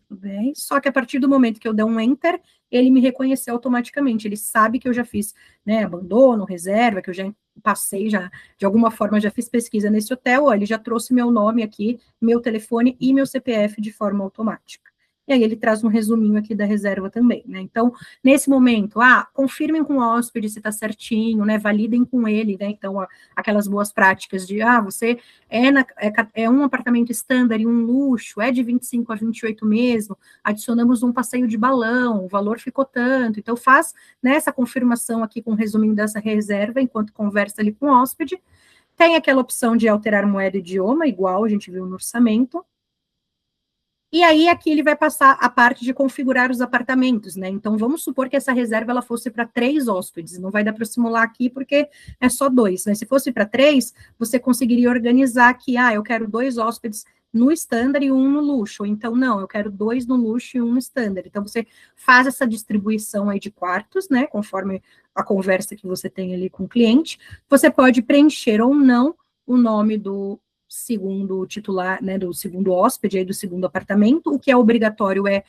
Tudo bem. Só que a partir do momento que eu der um Enter, ele me reconheceu automaticamente. Ele sabe que eu já fiz, né, abandono, reserva, que eu já passei, já de alguma forma já fiz pesquisa nesse hotel. Ó, ele já trouxe meu nome aqui, meu telefone e meu CPF de forma automática. E aí ele traz um resuminho aqui da reserva também, né? Então, nesse momento, confirmem com o hóspede se está certinho, né? Validem com ele, né? Então, aquelas boas práticas de, você é um apartamento standard e um luxo, é de 25 a 28 mesmo, adicionamos um passeio de balão, o valor ficou tanto, então faz, né, essa confirmação aqui com um resuminho dessa reserva, enquanto conversa ali com o hóspede. Tem aquela opção de alterar moeda e idioma, igual a gente viu no orçamento. E aí, aqui ele vai passar a parte de configurar os apartamentos, né? Então, vamos supor que essa reserva ela fosse para 3 hóspedes. Não vai dar para simular aqui, porque é só 2, né? Se fosse para 3, você conseguiria organizar aqui, eu quero 2 hóspedes no standard e 1 no luxo. Então, não, eu quero 2 no luxo e 1 no standard. Então, você faz essa distribuição aí de quartos, né? Conforme a conversa que você tem ali com o cliente. Você pode preencher ou não o nome do segundo titular, né, do segundo hóspede, aí do segundo apartamento. O que é obrigatório é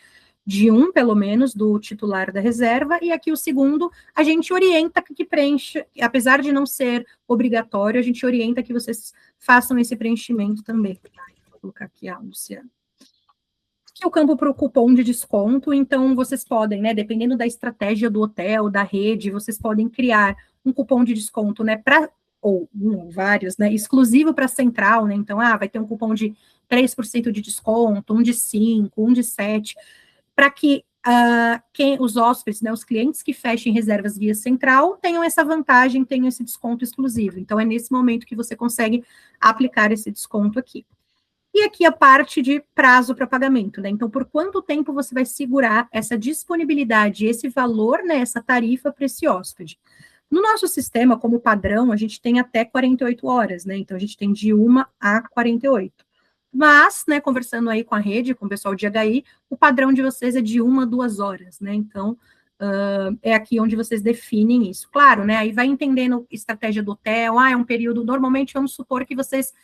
de um, pelo menos, do titular da reserva, e aqui o segundo, a gente orienta que preencha, apesar de não ser obrigatório, a gente orienta que vocês façam esse preenchimento também. Vou colocar aqui a Luciana. Aqui é o campo para o cupom de desconto, então vocês podem, né, dependendo da estratégia do hotel, da rede, vocês podem criar um cupom de desconto, né, ou vários, né, exclusivo para a central, né, então, vai ter um cupom de 3% de desconto, um de 5%, um de 7%, para que os hóspedes, né, os clientes que fechem reservas via central, tenham essa vantagem, tenham esse desconto exclusivo. Então, é nesse momento que você consegue aplicar esse desconto aqui. E aqui a parte de prazo para pagamento, né? Então, por quanto tempo você vai segurar essa disponibilidade, esse valor, né, essa tarifa para esse hóspede? No nosso sistema, como padrão, a gente tem até 48 horas, né? Então, a gente tem de 1 a 48. Mas, né, conversando aí com a rede, com o pessoal de HI, o padrão de vocês é de 1 a 2 horas, né? Então, é aqui onde vocês definem isso. Claro, né? Aí vai entendendo estratégia do hotel, é um período, normalmente, vamos supor que vocês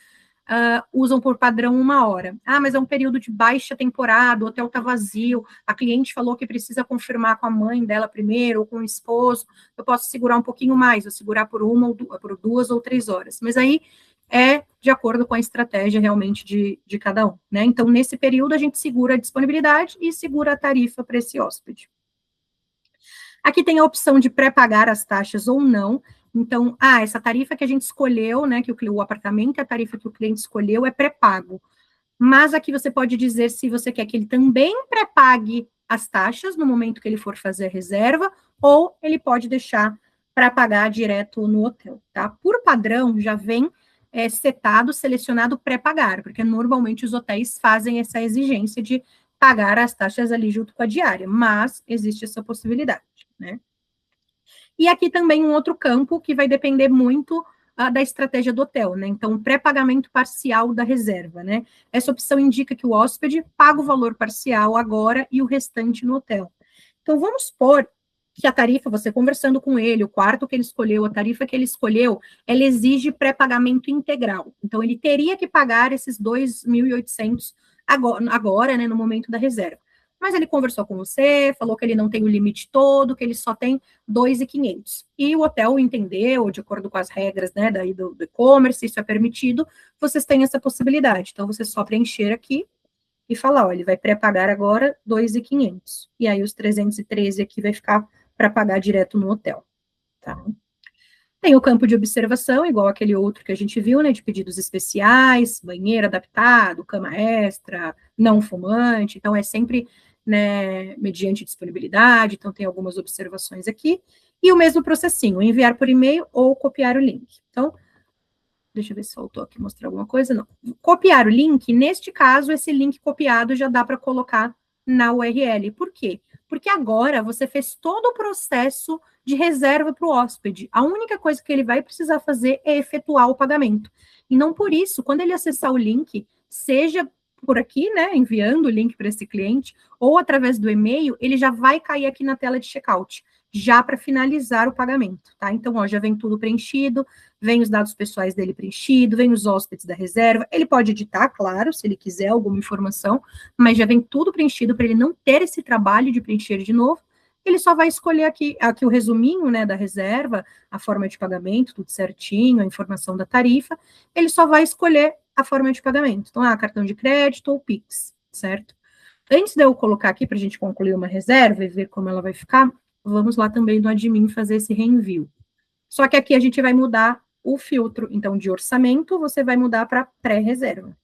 usam por padrão 1 hora. Mas é um período de baixa temporada, o hotel está vazio, a cliente falou que precisa confirmar com a mãe dela primeiro, ou com o esposo, eu posso segurar um pouquinho mais, vou segurar por 2 ou 3 horas. Mas aí é de acordo com a estratégia realmente de cada um, né? Então, nesse período, a gente segura a disponibilidade e segura a tarifa para esse hóspede. Aqui tem a opção de pré-pagar as taxas ou não. Então, essa tarifa que a gente escolheu, né, que o apartamento, a tarifa que o cliente escolheu é pré-pago. Mas aqui você pode dizer se você quer que ele também pré-pague as taxas no momento que ele for fazer a reserva, ou ele pode deixar para pagar direto no hotel, tá? Por padrão, já vem setado, selecionado pré-pagar, porque normalmente os hotéis fazem essa exigência de pagar as taxas ali junto com a diária, mas existe essa possibilidade, né? E aqui também um outro campo que vai depender muito da estratégia do hotel, né? Então, pré-pagamento parcial da reserva, né? Essa opção indica que o hóspede paga o valor parcial agora e o restante no hotel. Então, vamos supor que a tarifa, você conversando com ele, o quarto que ele escolheu, a tarifa que ele escolheu, ela exige pré-pagamento integral. Então, ele teria que pagar esses 2.800 agora, né, no momento da reserva. Mas ele conversou com você, falou que ele não tem o limite todo, que ele só tem 2.500. E o hotel entendeu, de acordo com as regras, né, daí do e-commerce, isso é permitido, vocês têm essa possibilidade. Então, você só preencher aqui e falar, ele vai pré-pagar agora 2.500. E aí, os 313 aqui vai ficar para pagar direto no hotel, tá? Tem o campo de observação, igual aquele outro que a gente viu, né, de pedidos especiais, banheiro adaptado, cama extra, não fumante, então é sempre, né, mediante disponibilidade, então tem algumas observações aqui, e o mesmo processinho, enviar por e-mail ou copiar o link. Então, deixa eu ver se faltou aqui mostrar alguma coisa, não. Copiar o link, neste caso, esse link copiado já dá para colocar na URL. Por quê? Porque agora você fez todo o processo de reserva para o hóspede. A única coisa que ele vai precisar fazer é efetuar o pagamento. E não por isso, quando ele acessar o link, seja por aqui, né, enviando o link para esse cliente, ou através do e-mail, ele já vai cair aqui na tela de checkout, já para finalizar o pagamento, tá? Então, ó, já vem tudo preenchido, vem os dados pessoais dele preenchido, vem os hóspedes da reserva, ele pode editar, claro, se ele quiser alguma informação, mas já vem tudo preenchido para ele não ter esse trabalho de preencher de novo. Ele só vai escolher aqui o resuminho, né, da reserva, a forma de pagamento, tudo certinho, a informação da tarifa, ele só vai escolher a forma de pagamento. Então, cartão de crédito ou Pix, certo? Antes de eu colocar aqui para a gente concluir uma reserva e ver como ela vai ficar, vamos lá também no admin fazer esse reenvio. Só que aqui a gente vai mudar o filtro, então, de orçamento, você vai mudar para pré-reserva.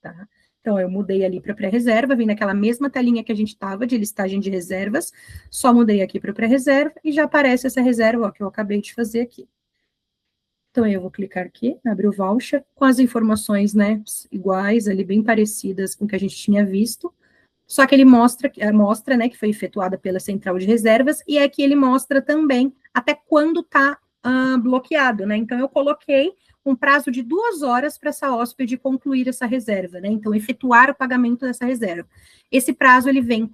Tá? Então, eu mudei ali para pré-reserva, vim naquela mesma telinha que a gente estava, de listagem de reservas, só mudei aqui para pré-reserva, e já aparece essa reserva, ó, que eu acabei de fazer aqui. Então, eu vou clicar aqui, abrir o voucher, com as informações, né, iguais, ali, bem parecidas com o que a gente tinha visto, só que ele mostra, né, que foi efetuada pela central de reservas, e aqui ele mostra também até quando está bloqueado, né, então eu coloquei um prazo de 2 horas para essa hóspede concluir essa reserva, né, então efetuar o pagamento dessa reserva. Esse prazo, ele vem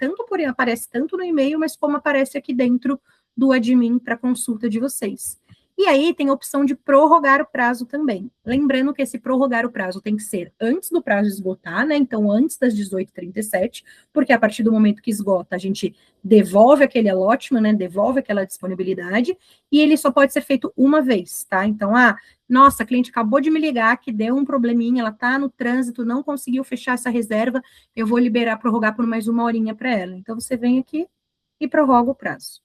aparece tanto no e-mail, mas como aparece aqui dentro do admin para consulta de vocês. E aí tem a opção de prorrogar o prazo também. Lembrando que esse prorrogar o prazo tem que ser antes do prazo esgotar, né? Então, antes das 18h37, porque a partir do momento que esgota, a gente devolve aquele allotment, né? Devolve aquela disponibilidade, e ele só pode ser feito uma vez, tá? Então, nossa, a cliente acabou de me ligar que deu um probleminha, ela tá no trânsito, não conseguiu fechar essa reserva, eu vou prorrogar por mais 1 horinha para ela. Então, você vem aqui e prorroga o prazo.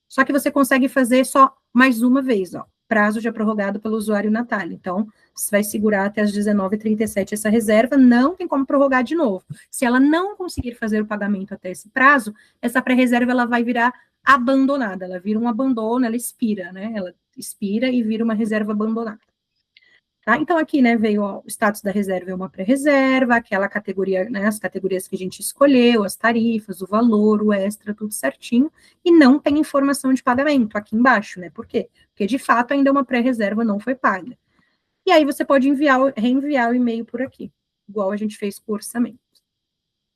Só que você consegue fazer só mais uma vez, ó. Prazo já prorrogado pelo usuário Natália. Então, você vai segurar até as 19h37 essa reserva, não tem como prorrogar de novo. Se ela não conseguir fazer o pagamento até esse prazo, essa pré-reserva ela vai virar abandonada, ela vira um abandono, ela expira, né? Ela expira e vira uma reserva abandonada. Tá? Então, aqui, né, veio ó, o status da reserva é uma pré-reserva, aquela categoria, né, as categorias que a gente escolheu, as tarifas, o valor, o extra, tudo certinho, e não tem informação de pagamento aqui embaixo, né? Por quê? Porque, de fato, ainda uma pré-reserva não foi paga. E aí, você pode reenviar o e-mail por aqui, igual a gente fez com o orçamento.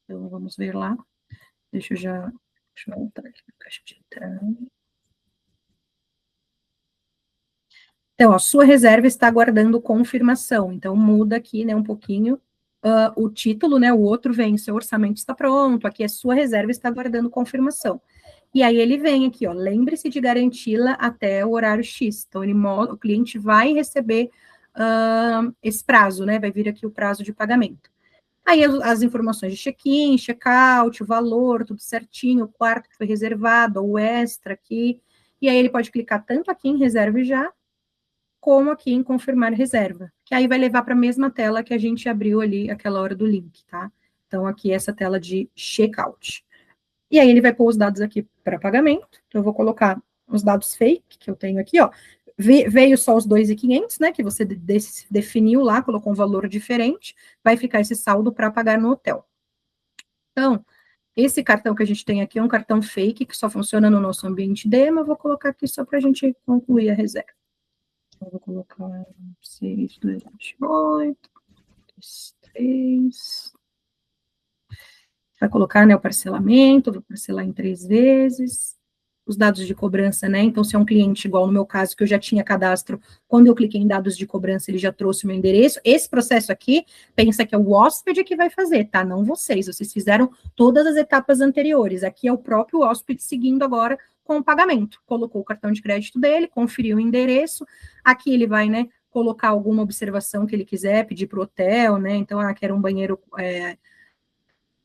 Então, vamos ver lá. Deixa eu voltar aqui na caixa de entrada. Então, a sua reserva está aguardando confirmação. Então, muda aqui, né, um pouquinho o título, né, o outro vem, seu orçamento está pronto, aqui a sua reserva está aguardando confirmação. E aí ele vem aqui, ó, lembre-se de garanti-la até o horário X. Então, o cliente vai receber esse prazo, né, vai vir aqui o prazo de pagamento. Aí as informações de check-in, check-out, o valor, tudo certinho, o quarto que foi reservado, o extra aqui. E aí ele pode clicar tanto aqui em reserve já, como aqui em confirmar reserva, que aí vai levar para a mesma tela que a gente abriu ali aquela hora do link, tá? Então, aqui essa tela de checkout. E aí ele vai pôr os dados aqui para pagamento, então eu vou colocar os dados fake que eu tenho aqui, ó. Veio só os 2.500, né, que você definiu lá, colocou um valor diferente, vai ficar esse saldo para pagar no hotel. Então, esse cartão que a gente tem aqui é um cartão fake, que só funciona no nosso ambiente demo, eu vou colocar aqui só para a gente concluir a reserva. Eu vou colocar 6, 2, 28, 3. Vai colocar, né, o parcelamento, vou parcelar em 3 vezes. Os dados de cobrança, né, então se é um cliente igual no meu caso, que eu já tinha cadastro, quando eu cliquei em dados de cobrança, ele já trouxe o meu endereço. Esse processo aqui, pensa que é o hóspede que vai fazer, tá? Não vocês fizeram todas as etapas anteriores. Aqui é o próprio hóspede seguindo agora com o pagamento. Colocou o cartão de crédito dele, conferiu o endereço, aqui ele vai, né, colocar alguma observação que ele quiser, pedir para o hotel, né, então, quero um banheiro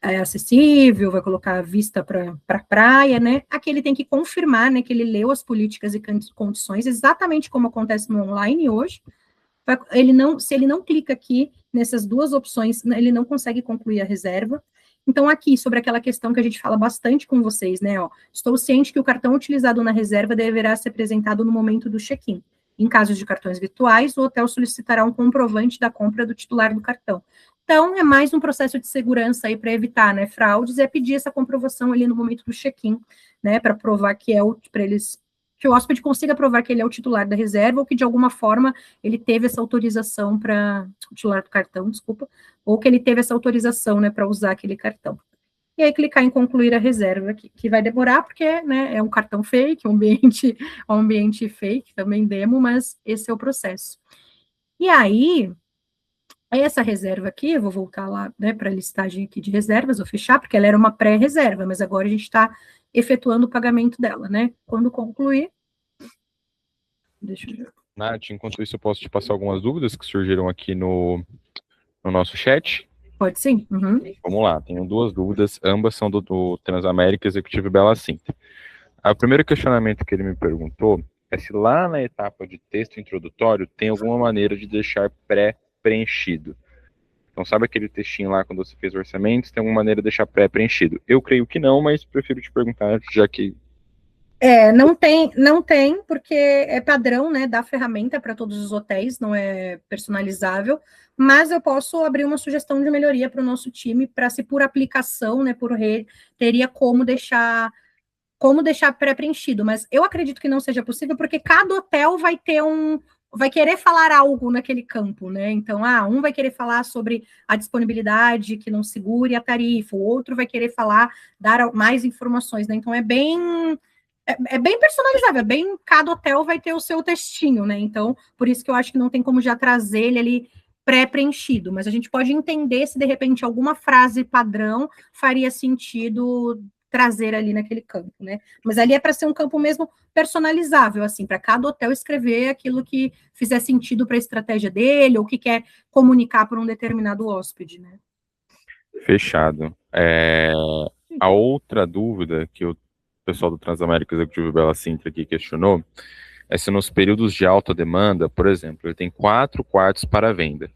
acessível, vai colocar a vista para a praia, né, aqui ele tem que confirmar, né, que ele leu as políticas e condições, exatamente como acontece no online hoje. Se ele não clica aqui nessas duas opções, ele não consegue concluir a reserva. Então, aqui, sobre aquela questão que a gente fala bastante com vocês, né, ó, estou ciente que o cartão utilizado na reserva deverá ser apresentado no momento do check-in. Em casos de cartões virtuais, o hotel solicitará um comprovante da compra do titular do cartão. Então, é mais um processo de segurança aí para evitar, né, fraudes, é pedir essa comprovação ali no momento do check-in, né, para provar que para eles que o hóspede consiga provar que ele é o titular da reserva ou que, de alguma forma, ele teve essa autorização para... O titular do cartão, desculpa. Ou que ele teve essa autorização, né, para usar aquele cartão. E aí clicar em concluir a reserva, que vai demorar, porque, né, é um cartão fake, um ambiente fake, também demo, mas esse é o processo. E aí, essa reserva aqui, eu vou voltar lá, né, para a listagem aqui de reservas, vou fechar, porque ela era uma pré-reserva, mas agora a gente está efetuando o pagamento dela, né? Quando concluir, deixa eu ver. Nath, enquanto isso eu posso te passar algumas dúvidas que surgiram aqui no nosso chat. Pode sim? Uhum. Vamos lá, tenho duas dúvidas, ambas são do Transamérica Executivo Bela Cinta. O primeiro questionamento que ele me perguntou é se lá na etapa de texto introdutório tem alguma maneira de deixar pré-preenchido. Então, sabe aquele textinho lá quando você fez o orçamento, tem alguma maneira de deixar pré-preenchido? Eu creio que não, mas prefiro te perguntar, já que... Não tem, porque é padrão, né, da ferramenta para todos os hotéis, não é personalizável, mas eu posso abrir uma sugestão de melhoria para o nosso time, para se por aplicação, né, por rede, teria como deixar pré-preenchido, mas eu acredito que não seja possível, porque cada hotel vai querer falar algo naquele campo, né? Então, um vai querer falar sobre a disponibilidade que não segure a tarifa, o outro vai querer falar, dar mais informações, né? Então, é bem personalizável, cada hotel vai ter o seu textinho, né? Então, por isso que eu acho que não tem como já trazer ele ali pré-preenchido, mas a gente pode entender se de repente alguma frase padrão faria sentido trazer ali naquele campo, né? Mas ali é para ser um campo mesmo personalizável, assim, para cada hotel escrever aquilo que fizer sentido para a estratégia dele ou que quer comunicar para um determinado hóspede, né? Fechado. A outra dúvida que o pessoal do Transamérica Executivo Bela Sintra aqui questionou é se nos períodos de alta demanda, por exemplo, ele tem 4 quartos para venda.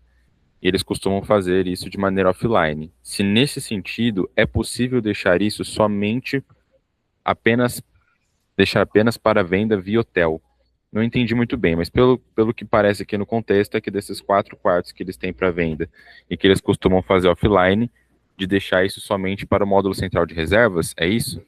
E eles costumam fazer isso de maneira offline. Se nesse sentido, é possível deixar isso deixar apenas para venda via hotel. Não entendi muito bem, mas pelo que parece aqui no contexto, é que desses 4 quartos que eles têm para venda e que eles costumam fazer offline, de deixar isso somente para o módulo central de reservas, é isso?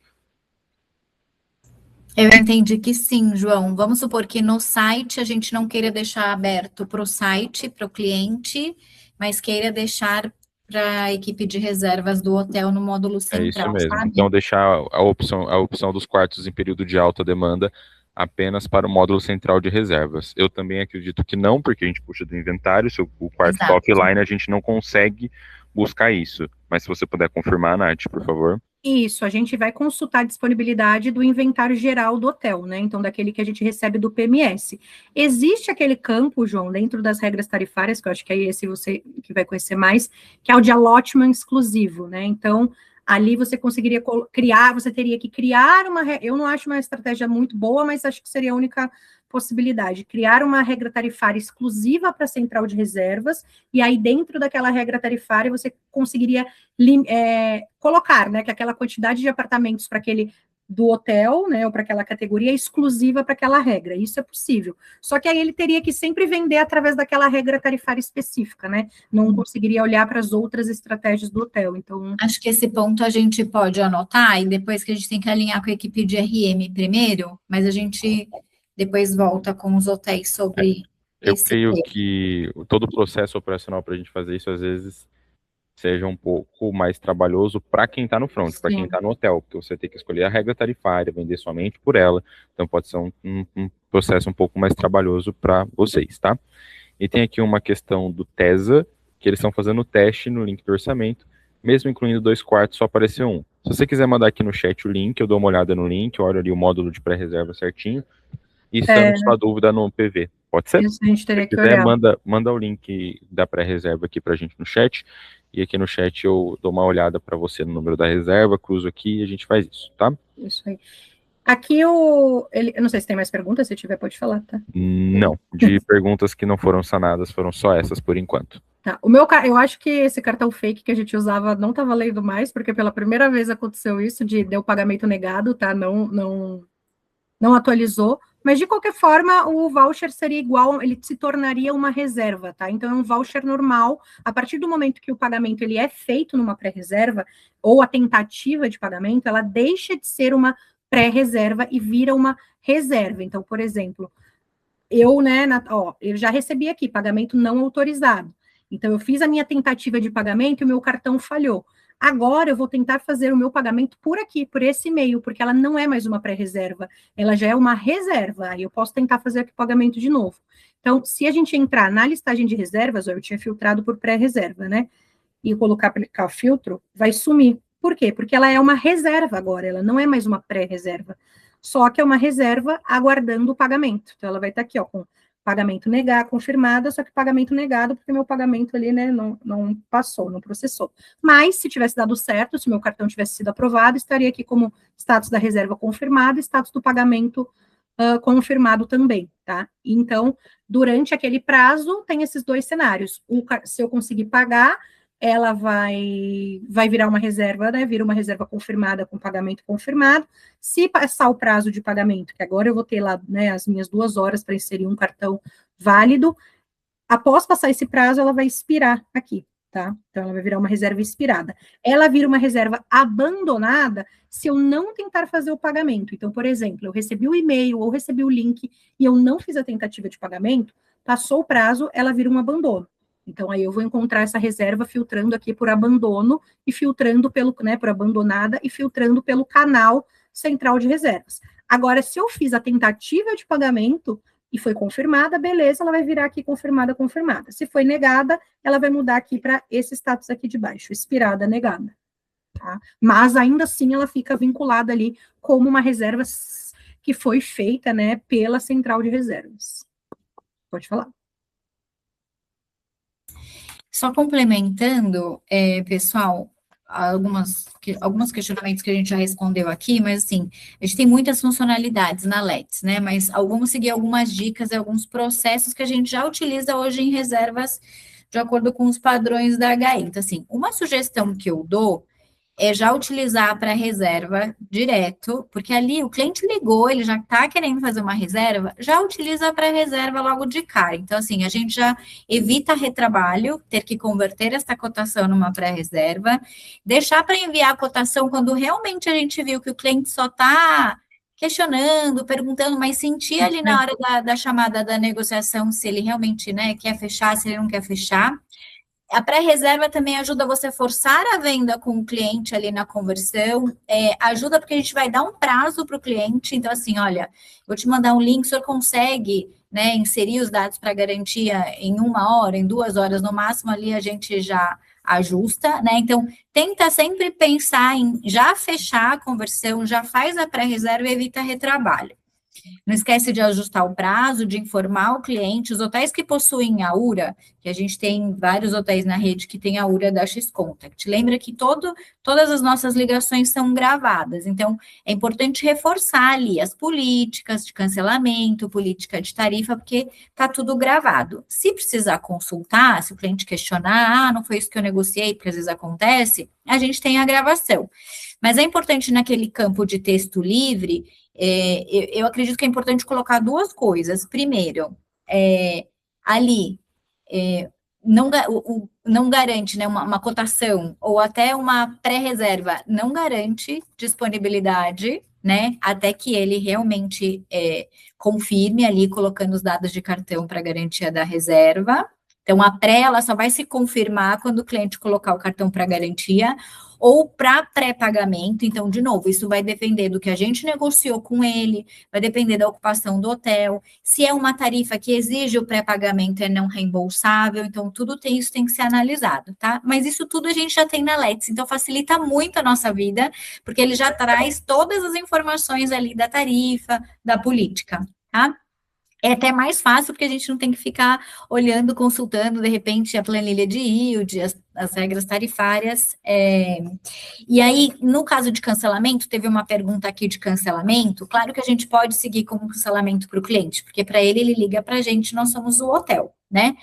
Eu entendi que sim, João. Vamos supor que no site a gente não queira deixar aberto para o site, para o cliente, mas queira deixar para a equipe de reservas do hotel no módulo central, é isso mesmo. sabe? Então, deixar a opção dos quartos em período de alta demanda apenas para o módulo central de reservas. Eu também acredito que não, porque a gente puxa do inventário, se o quarto está offline, a gente não consegue buscar isso. Mas se você puder confirmar, Nath, por favor. Isso, a gente vai consultar a disponibilidade do inventário geral do hotel, né? Então, daquele que a gente recebe do PMS. Existe aquele campo, João, dentro das regras tarifárias, que eu acho que é esse você que vai conhecer mais, que é o de allotment exclusivo, né? Então, ali você conseguiria criar, você teria que criar eu não acho uma estratégia muito boa, mas acho que seria a única possibilidade, criar uma regra tarifária exclusiva para a central de reservas, e aí dentro daquela regra tarifária você conseguiria colocar, né, que aquela quantidade de apartamentos para aquele do hotel, né, ou para aquela categoria é exclusiva para aquela regra, isso é possível. Só que aí ele teria que sempre vender através daquela regra tarifária específica, né, não conseguiria olhar para as outras estratégias do hotel, então... Acho que esse ponto a gente pode anotar, e depois que a gente tem que alinhar com a equipe de RM primeiro, mas a gente depois volta com os hotéis sobre eu esse creio tema. que todo o processo operacional para a gente fazer isso, às vezes, seja um pouco mais trabalhoso para quem está no front, para quem está no hotel, porque você tem que escolher a regra tarifária, vender somente por ela, então pode ser um processo um pouco mais trabalhoso para vocês, tá? E tem aqui uma questão do TESA, que eles estão fazendo o teste no link do orçamento, mesmo incluindo 2 quartos, só apareceu 1. Se você quiser mandar aqui no chat o link, eu dou uma olhada no link, olho ali o módulo de pré-reserva certinho, e sano sua dúvida no PV. Pode ser? Isso a gente teria que quiser, olhar. manda o link da pré-reserva aqui pra gente no chat, e aqui no chat eu dou uma olhada para você no número da reserva, cruzo aqui e a gente faz isso, tá? Isso aí. Aqui eu não sei se tem mais perguntas, se tiver pode falar, tá? Não, de perguntas que não foram sanadas, foram só essas por enquanto. Tá. Eu acho que esse cartão fake que a gente usava não tá valendo mais, porque pela primeira vez aconteceu isso, deu pagamento negado, tá? Não atualizou, mas de qualquer forma o voucher seria igual, ele se tornaria uma reserva, tá? Então é um voucher normal, a partir do momento que o pagamento ele é feito numa pré-reserva, ou a tentativa de pagamento, ela deixa de ser uma pré-reserva e vira uma reserva. Então, por exemplo, eu, né, eu já recebi aqui pagamento não autorizado. Então, eu fiz a minha tentativa de pagamento e o meu cartão falhou. Agora, eu vou tentar fazer o meu pagamento por aqui, por esse e-mail, porque ela não é mais uma pré-reserva, ela já é uma reserva. Aí eu posso tentar fazer aqui o pagamento de novo. Então, se a gente entrar na listagem de reservas, eu tinha filtrado por pré-reserva, né? E colocar, aplicar o filtro, vai sumir. Por quê? Porque ela é uma reserva agora, ela não é mais uma pré-reserva. Só que é uma reserva aguardando o pagamento. Então, ela vai estar aqui, ó, com pagamento negado, confirmada, só que pagamento negado, porque meu pagamento ali, né, não passou, não processou. Mas, se tivesse dado certo, se meu cartão tivesse sido aprovado, estaria aqui como status da reserva confirmado, status do pagamento confirmado também, tá? Então, durante aquele prazo, tem esses dois cenários. Se eu conseguir pagar, ela vai virar uma reserva, né? Vira uma reserva confirmada com pagamento confirmado. Se passar o prazo de pagamento, que agora eu vou ter lá, né, as minhas 2 horas para inserir um cartão válido, após passar esse prazo, ela vai expirar aqui, tá? Então, ela vai virar uma reserva expirada. Ela vira uma reserva abandonada se eu não tentar fazer o pagamento. Então, por exemplo, eu recebi o e-mail ou recebi o link e eu não fiz a tentativa de pagamento, passou o prazo, ela vira um abandono. Então, aí eu vou encontrar essa reserva filtrando aqui por abandono e filtrando pelo, né, por abandonada e filtrando pelo canal central de reservas. Agora, se eu fiz a tentativa de pagamento e foi confirmada, beleza, ela vai virar aqui confirmada, confirmada. Se foi negada, ela vai mudar aqui para esse status aqui de baixo, expirada, negada. Tá? Mas ainda assim ela fica vinculada ali como uma reserva que foi feita, né, pela central de reservas. Pode falar. Só complementando, pessoal, alguns questionamentos que a gente já respondeu aqui, mas assim, a gente tem muitas funcionalidades na Let's, né? Mas vamos seguir algumas dicas e alguns processos que a gente já utiliza hoje em reservas de acordo com os padrões da HI. Então, assim, uma sugestão que eu dou é já utilizar para reserva direto, porque ali o cliente ligou, ele já está querendo fazer uma reserva, já utiliza para reserva logo de cara. Então, assim, a gente já evita retrabalho, ter que converter essa cotação numa pré-reserva, deixar para enviar a cotação quando realmente a gente viu que o cliente só está questionando, perguntando, mas sentir ali na hora da chamada da negociação se ele realmente, né, quer fechar, se ele não quer fechar. A pré-reserva também ajuda você a forçar a venda com o cliente ali na conversão, ajuda porque a gente vai dar um prazo para o cliente, então assim, olha, vou te mandar um link, o senhor consegue, né, inserir os dados para garantia em 1 hora, em 2 horas, no máximo ali a gente já ajusta, né, então tenta sempre pensar em já fechar a conversão, já faz a pré-reserva e evita retrabalho. Não esquece de ajustar o prazo, de informar o cliente. Os hotéis que possuem a URA, que a gente tem vários hotéis na rede que tem a URA da X-Contact. Lembra que todas as nossas ligações são gravadas. Então, é importante reforçar ali as políticas de cancelamento, política de tarifa, porque está tudo gravado. Se precisar consultar, se o cliente questionar, não foi isso que eu negociei, porque às vezes acontece, a gente tem a gravação. Mas é importante naquele campo de texto livre, eu acredito que é importante colocar 2 coisas. Primeiro, ali, não garante, né, uma cotação ou até uma pré-reserva, não garante disponibilidade, né, até que ele realmente confirme ali, colocando os dados de cartão para garantia da reserva. Então, a pré, ela só vai se confirmar quando o cliente colocar o cartão para garantia ou para pré-pagamento. Então, de novo, isso vai depender do que a gente negociou com ele, vai depender da ocupação do hotel. Se é uma tarifa que exige o pré-pagamento, é não reembolsável. Então, isso tem que ser analisado, tá? Mas isso tudo a gente já tem na Let's, então facilita muito a nossa vida, porque ele já traz todas as informações ali da tarifa, da política, tá? É até mais fácil, porque a gente não tem que ficar olhando, consultando, de repente, a planilha de yield, as regras tarifárias. E aí, no caso de cancelamento, teve uma pergunta aqui de cancelamento. Claro que a gente pode seguir com cancelamento para o cliente, porque para ele liga para a gente, nós somos o hotel, né?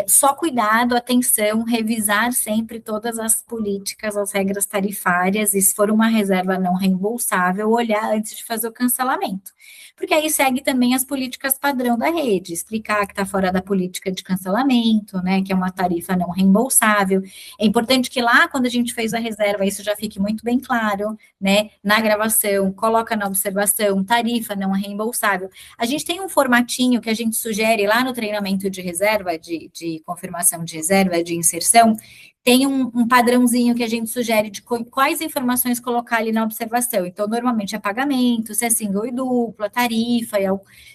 Só cuidado, atenção, revisar sempre todas as políticas, as regras tarifárias, e se for uma reserva não reembolsável, olhar antes de fazer o cancelamento. Porque aí segue também as políticas padrão da rede, explicar que está fora da política de cancelamento, né, que é uma tarifa não reembolsável. responsável. É importante que lá, quando a gente fez a reserva, isso já fique muito bem claro, né? Na gravação, coloca na observação, tarifa não reembolsável. A gente tem um formatinho que a gente sugere lá no treinamento de reserva, de confirmação de reserva, de inserção, tem um padrãozinho que a gente sugere de quais informações colocar ali na observação. Então, normalmente é pagamento, se é single e duplo, a tarifa,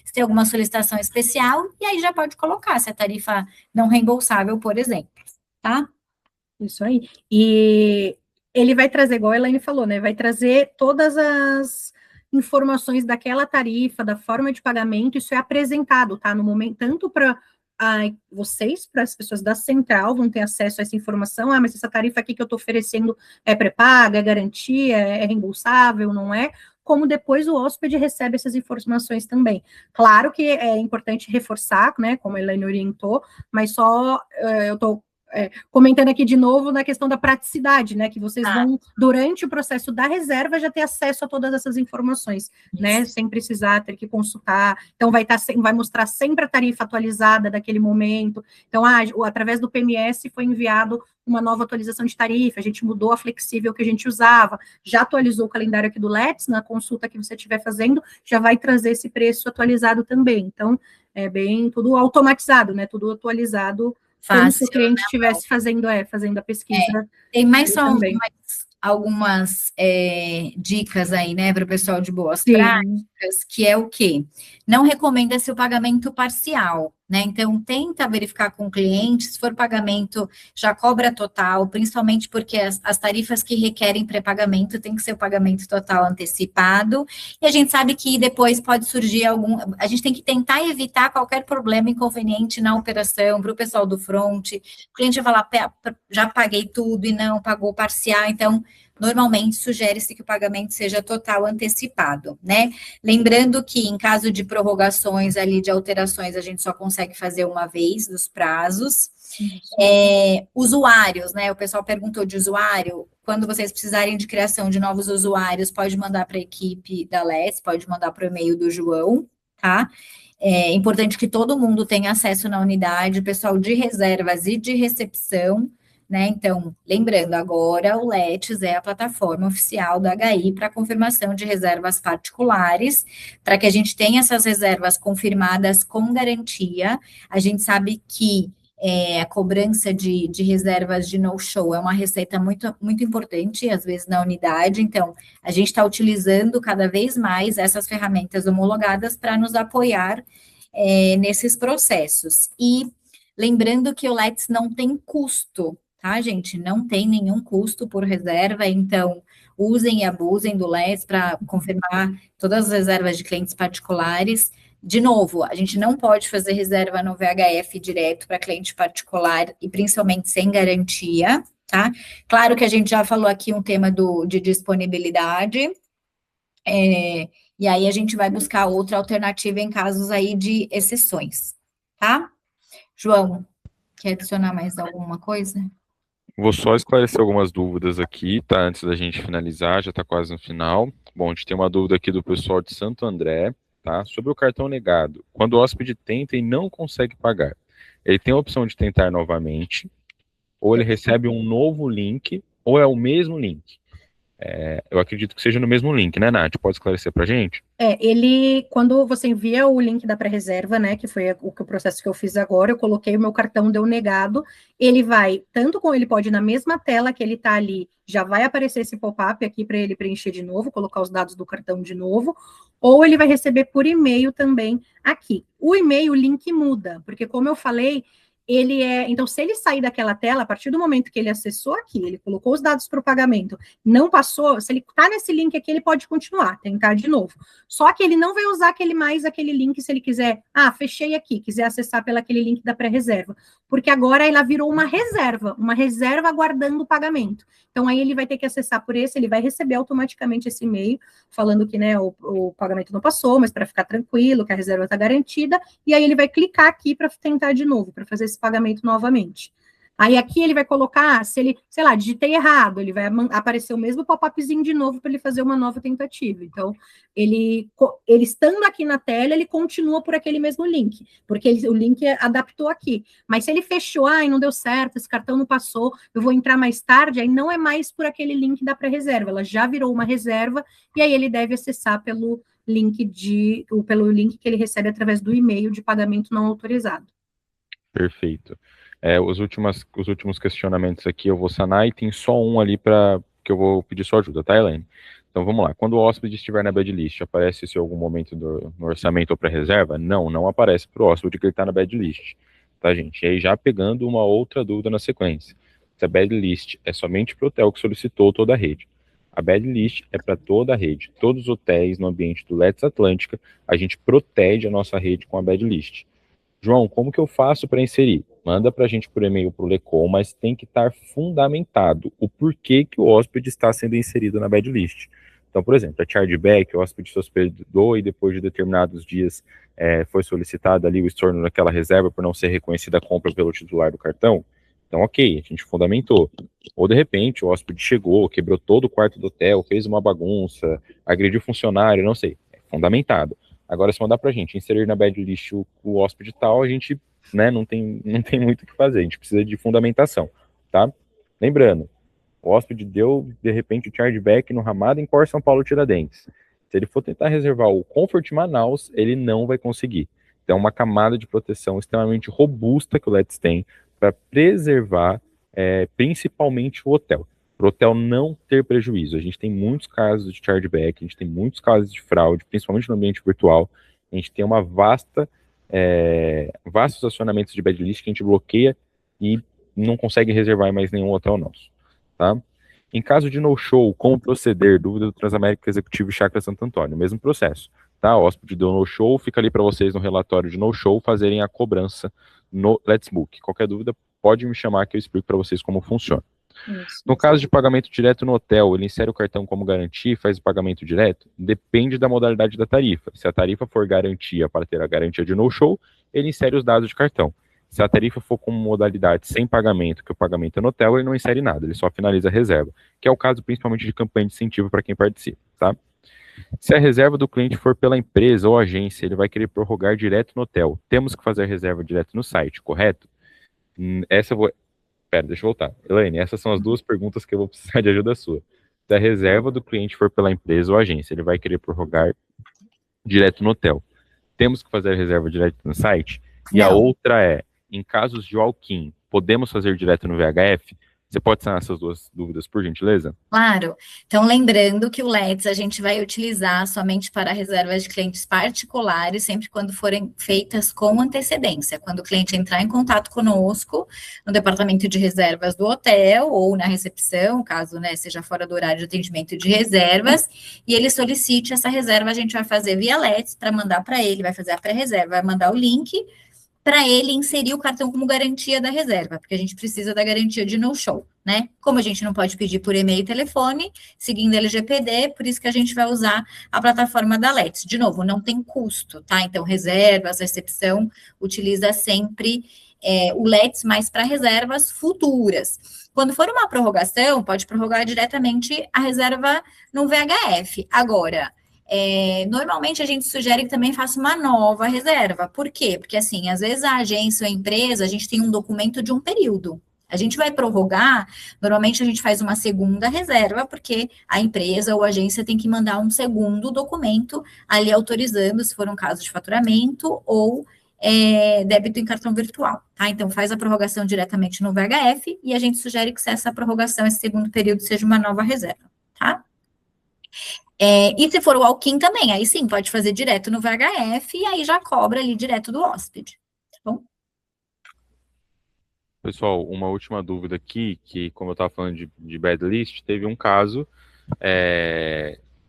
se tem alguma solicitação especial, e aí já pode colocar se é tarifa não reembolsável, por exemplo, tá? Isso aí. E ele vai trazer, igual a Elaine falou, né? Vai trazer todas as informações daquela tarifa, da forma de pagamento, isso é apresentado, tá? No momento, tanto para vocês, para as pessoas da central, vão ter acesso a essa informação. Ah, mas essa tarifa aqui que eu estou oferecendo é pré-paga, é garantia, é reembolsável, não é? Como depois o hóspede recebe essas informações também. Claro que é importante reforçar, né, como a Elaine orientou, mas só eu estou comentando aqui de novo na questão da praticidade, né, que vocês vão, durante o processo da reserva, já ter acesso a todas essas informações, né, sem precisar ter que consultar. Então, vai mostrar sempre a tarifa atualizada daquele momento. Então, através do PMS foi enviado uma nova atualização de tarifa, a gente mudou a flexível que a gente usava, já atualizou o calendário aqui do Let's, na consulta que você estiver fazendo, já vai trazer esse preço atualizado também. Então, é bem tudo automatizado, né, tudo atualizado, como se o cliente estivesse fazendo a pesquisa. Tem mais só algumas dicas aí, né, para o pessoal de boas práticas, que é o quê? Não recomenda-se o pagamento parcial, né? Então, tenta verificar com o cliente, se for pagamento, já cobra total, principalmente porque as tarifas que requerem pré-pagamento tem que ser o pagamento total antecipado, e a gente sabe que depois pode surgir a gente tem que tentar evitar qualquer problema inconveniente na operação, para o pessoal do front, o cliente vai falar, já paguei tudo e não pagou parcial, então, normalmente sugere-se que o pagamento seja total antecipado, né? Lembrando que em caso de prorrogações ali, de alterações, a gente só consegue fazer uma vez dos prazos. Usuários, né? O pessoal perguntou de usuário. Quando vocês precisarem de criação de novos usuários, pode mandar para a equipe da Let's, pode mandar para o e-mail do João, tá? É importante que todo mundo tenha acesso na unidade, pessoal de reservas e de recepção, né? Então, lembrando, agora o Let's é a plataforma oficial da HI para confirmação de reservas particulares, para que a gente tenha essas reservas confirmadas com garantia. A gente sabe que a cobrança de reservas de no-show é uma receita muito, muito importante, às vezes, na unidade. Então, a gente está utilizando cada vez mais essas ferramentas homologadas para nos apoiar nesses processos. E lembrando que o Let's não tem custo, tá, gente? Não tem nenhum custo por reserva, então usem e abusem do Let's para confirmar todas as reservas de clientes particulares. De novo, a gente não pode fazer reserva no VHF direto para cliente particular e principalmente sem garantia, tá? Claro que a gente já falou aqui um tema de disponibilidade, e aí a gente vai buscar outra alternativa em casos aí de exceções, tá? João, quer adicionar mais alguma coisa? Vou só esclarecer algumas dúvidas aqui, tá? Antes da gente finalizar, já está quase no final. Bom, a gente tem uma dúvida aqui do pessoal de Santo André, tá? Sobre o cartão negado. Quando o hóspede tenta e não consegue pagar, ele tem a opção de tentar novamente, ou ele recebe um novo link, ou é o mesmo link. Eu acredito que seja no mesmo link, né, Nath? Pode esclarecer pra gente? Quando você envia o link da pré-reserva, né, que foi o processo que eu fiz agora, eu coloquei o meu cartão, deu negado, ele pode ir na mesma tela que ele tá ali, já vai aparecer esse pop-up aqui para ele preencher de novo, colocar os dados do cartão de novo, ou ele vai receber por e-mail também aqui. O e-mail, o link muda, porque como eu falei, então, se ele sair daquela tela, a partir do momento que ele acessou aqui, ele colocou os dados para o pagamento, não passou, se ele está nesse link aqui, ele pode continuar, tentar de novo. Só que ele não vai usar aquele link se ele quiser, fechei aqui, quiser acessar aquele link da pré-reserva, porque agora ela virou uma reserva aguardando o pagamento. Então, aí ele vai ter que acessar por esse, ele vai receber automaticamente esse e-mail, falando que, né, o pagamento não passou, mas para ficar tranquilo, que a reserva está garantida, e aí ele vai clicar aqui para tentar de novo, para fazer esse pagamento novamente. Aí aqui ele vai colocar, se ele, sei lá, digitei errado, ele vai aparecer o mesmo pop-upzinho de novo para ele fazer uma nova tentativa. Então, ele estando aqui na tela, ele continua por aquele mesmo link, porque o link adaptou aqui. Mas se ele fechou, não deu certo, esse cartão não passou, eu vou entrar mais tarde, aí não é mais por aquele link da pré-reserva, ela já virou uma reserva, e aí ele deve acessar pelo link que ele recebe através do e-mail de pagamento não autorizado. Perfeito. Os últimos questionamentos aqui eu vou sanar, e tem só um ali que eu vou pedir sua ajuda, tá, Elaine? Então vamos lá. Quando o hóspede estiver na bad list, aparece isso em algum momento no orçamento ou pré-reserva? Não aparece para o hóspede que ele está na bad list, tá, gente? E aí já pegando uma outra dúvida na sequência. Se a bad list é somente para o hotel que solicitou toda a rede. A bad list é para toda a rede. Todos os hotéis no ambiente do Let's Atlântica, a gente protege a nossa rede com a bad list. João, como que eu faço para inserir? Manda para a gente por e-mail para o Lecom, mas tem que estar fundamentado o porquê que o hóspede está sendo inserido na bad list. Então, por exemplo, a chargeback, o hóspede se hospedou e depois de determinados dias foi solicitado ali o estorno daquela reserva por não ser reconhecida a compra pelo titular do cartão. Então, ok, a gente fundamentou. Ou, de repente, o hóspede chegou, quebrou todo o quarto do hotel, fez uma bagunça, agrediu funcionário, não sei. É fundamentado. Agora, se mandar pra gente inserir na bad list o hóspede tal, a gente, né, não tem muito o que fazer, a gente precisa de fundamentação, tá? Lembrando, o hóspede deu, de repente, o chargeback no Ramada em Cor São Paulo Tiradentes. Se ele for tentar reservar o Comfort Manaus, ele não vai conseguir. Então, é uma camada de proteção extremamente robusta que o Let's tem para preservar, principalmente o hotel. Para o hotel não ter prejuízo. A gente tem muitos casos de chargeback, a gente tem muitos casos de fraude, principalmente no ambiente virtual. A gente tem uma vastos acionamentos de bad list que a gente bloqueia e não consegue reservar em mais nenhum hotel nosso, tá? Em caso de no-show, como proceder? Dúvida do Transamérica Executivo e Chácara Santo Antônio. Mesmo processo, tá? O hóspede deu no-show, fica ali para vocês no relatório de no-show fazerem a cobrança no Let's Book. Qualquer dúvida, pode me chamar que eu explico para vocês como funciona. Isso. No caso de pagamento direto no hotel, ele insere o cartão como garantia e faz o pagamento direto? Depende da modalidade da tarifa. Se a tarifa for garantia para ter a garantia de no-show, ele insere os dados de cartão. Se a tarifa for com modalidade sem pagamento, que o pagamento é no hotel, ele não insere nada, ele só finaliza a reserva, que é o caso principalmente de campanha de incentivo para quem participa, tá? Se a reserva do cliente for pela empresa ou agência, ele vai querer prorrogar direto no hotel. Temos que fazer a reserva direto no site, correto? Deixa eu voltar. Elaine, essas são as duas perguntas que eu vou precisar de ajuda sua. Se a reserva do cliente for pela empresa ou agência, ele vai querer prorrogar direto no hotel. Temos que fazer a reserva direto no site? E a outra é, em casos de walk-in, podemos fazer direto no VHF? Você pode sanar essas duas dúvidas, por gentileza? Claro. Então, lembrando que o Let's a gente vai utilizar somente para reservas de clientes particulares, sempre quando forem feitas com antecedência. Quando o cliente entrar em contato conosco, no departamento de reservas do hotel ou na recepção, caso, né, seja fora do horário de atendimento de reservas, e ele solicite essa reserva, a gente vai fazer via Let's para mandar para ele, vai fazer a pré-reserva, vai mandar o link para ele inserir o cartão como garantia da reserva, porque a gente precisa da garantia de no-show, né? Como a gente não pode pedir por e-mail e telefone, seguindo a LGPD, por isso que a gente vai usar a plataforma da Let's. De novo, não tem custo, tá? Então, reservas, recepção, utiliza sempre o Let's, mais para reservas futuras. Quando for uma prorrogação, pode prorrogar diretamente a reserva no VHF. Agora, normalmente a gente sugere que também faça uma nova reserva. Por quê? Porque, assim, às vezes a agência ou a empresa, a gente tem um documento de um período. A gente vai prorrogar, normalmente a gente faz uma segunda reserva, porque a empresa ou a agência tem que mandar um segundo documento ali autorizando, se for um caso de faturamento ou débito em cartão virtual, tá? Então, faz a prorrogação diretamente no VHF e a gente sugere que essa prorrogação, esse segundo período, seja uma nova reserva, tá? E se for o walk-in também, aí sim, pode fazer direto no VHF e aí já cobra ali direto do hóspede, tá bom? Pessoal, uma última dúvida aqui, que como eu estava falando de bad list, teve um caso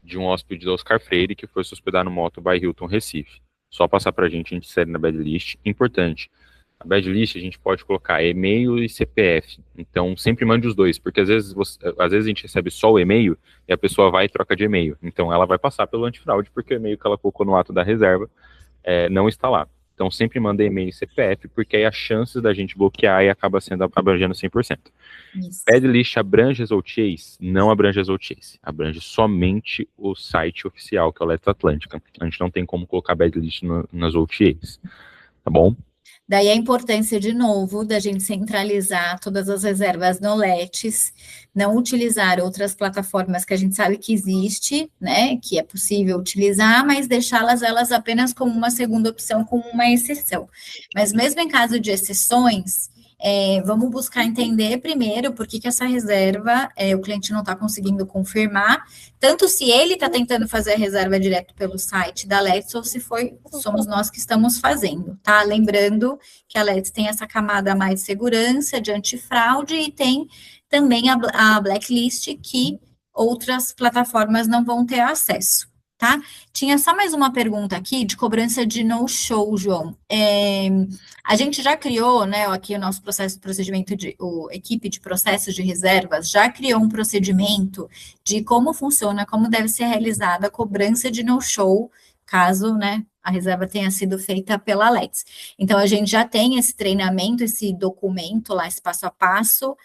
de um hóspede do Oscar Freire que foi se hospedar no Moto by Hilton Recife. Só passar para a gente insere na bad list. Importante, a bad list a gente pode colocar e-mail e CPF, então sempre mande os dois, porque às vezes a gente recebe só o e-mail e a pessoa vai e troca de e-mail, então ela vai passar pelo antifraude, porque o e-mail que ela colocou no ato da reserva não está lá. Então, sempre manda e-mail e CPF, porque aí a chance da gente bloquear e acaba sendo abrangendo 100%. Bad list abrange as OTAs? Não abrange as OTAs. Abrange somente o site oficial, que é o Let's Atlântica. A gente não tem como colocar bad list nas OTAs. Tá bom? Daí a importância, de novo, da gente centralizar todas as reservas no Let's, não utilizar outras plataformas que a gente sabe que existe, né, que é possível utilizar, mas deixá-las elas apenas como uma segunda opção, como uma exceção. Mas mesmo em caso de exceções, vamos buscar entender primeiro por que essa reserva o cliente não está conseguindo confirmar, tanto se ele está tentando fazer a reserva direto pelo site da Let's, ou se somos nós que estamos fazendo, tá? Lembrando que a Let's tem essa camada a mais de segurança, de antifraude, e tem também a blacklist, que outras plataformas não vão ter acesso, tá? Tinha só mais uma pergunta aqui de cobrança de no-show, João. A gente já criou, né, aqui o nosso procedimento equipe de processos de reservas já criou um procedimento de como funciona, como deve ser realizada a cobrança de no-show, caso, né, a reserva tenha sido feita pela Let's. Então, a gente já tem esse treinamento, esse documento lá, esse passo a passo,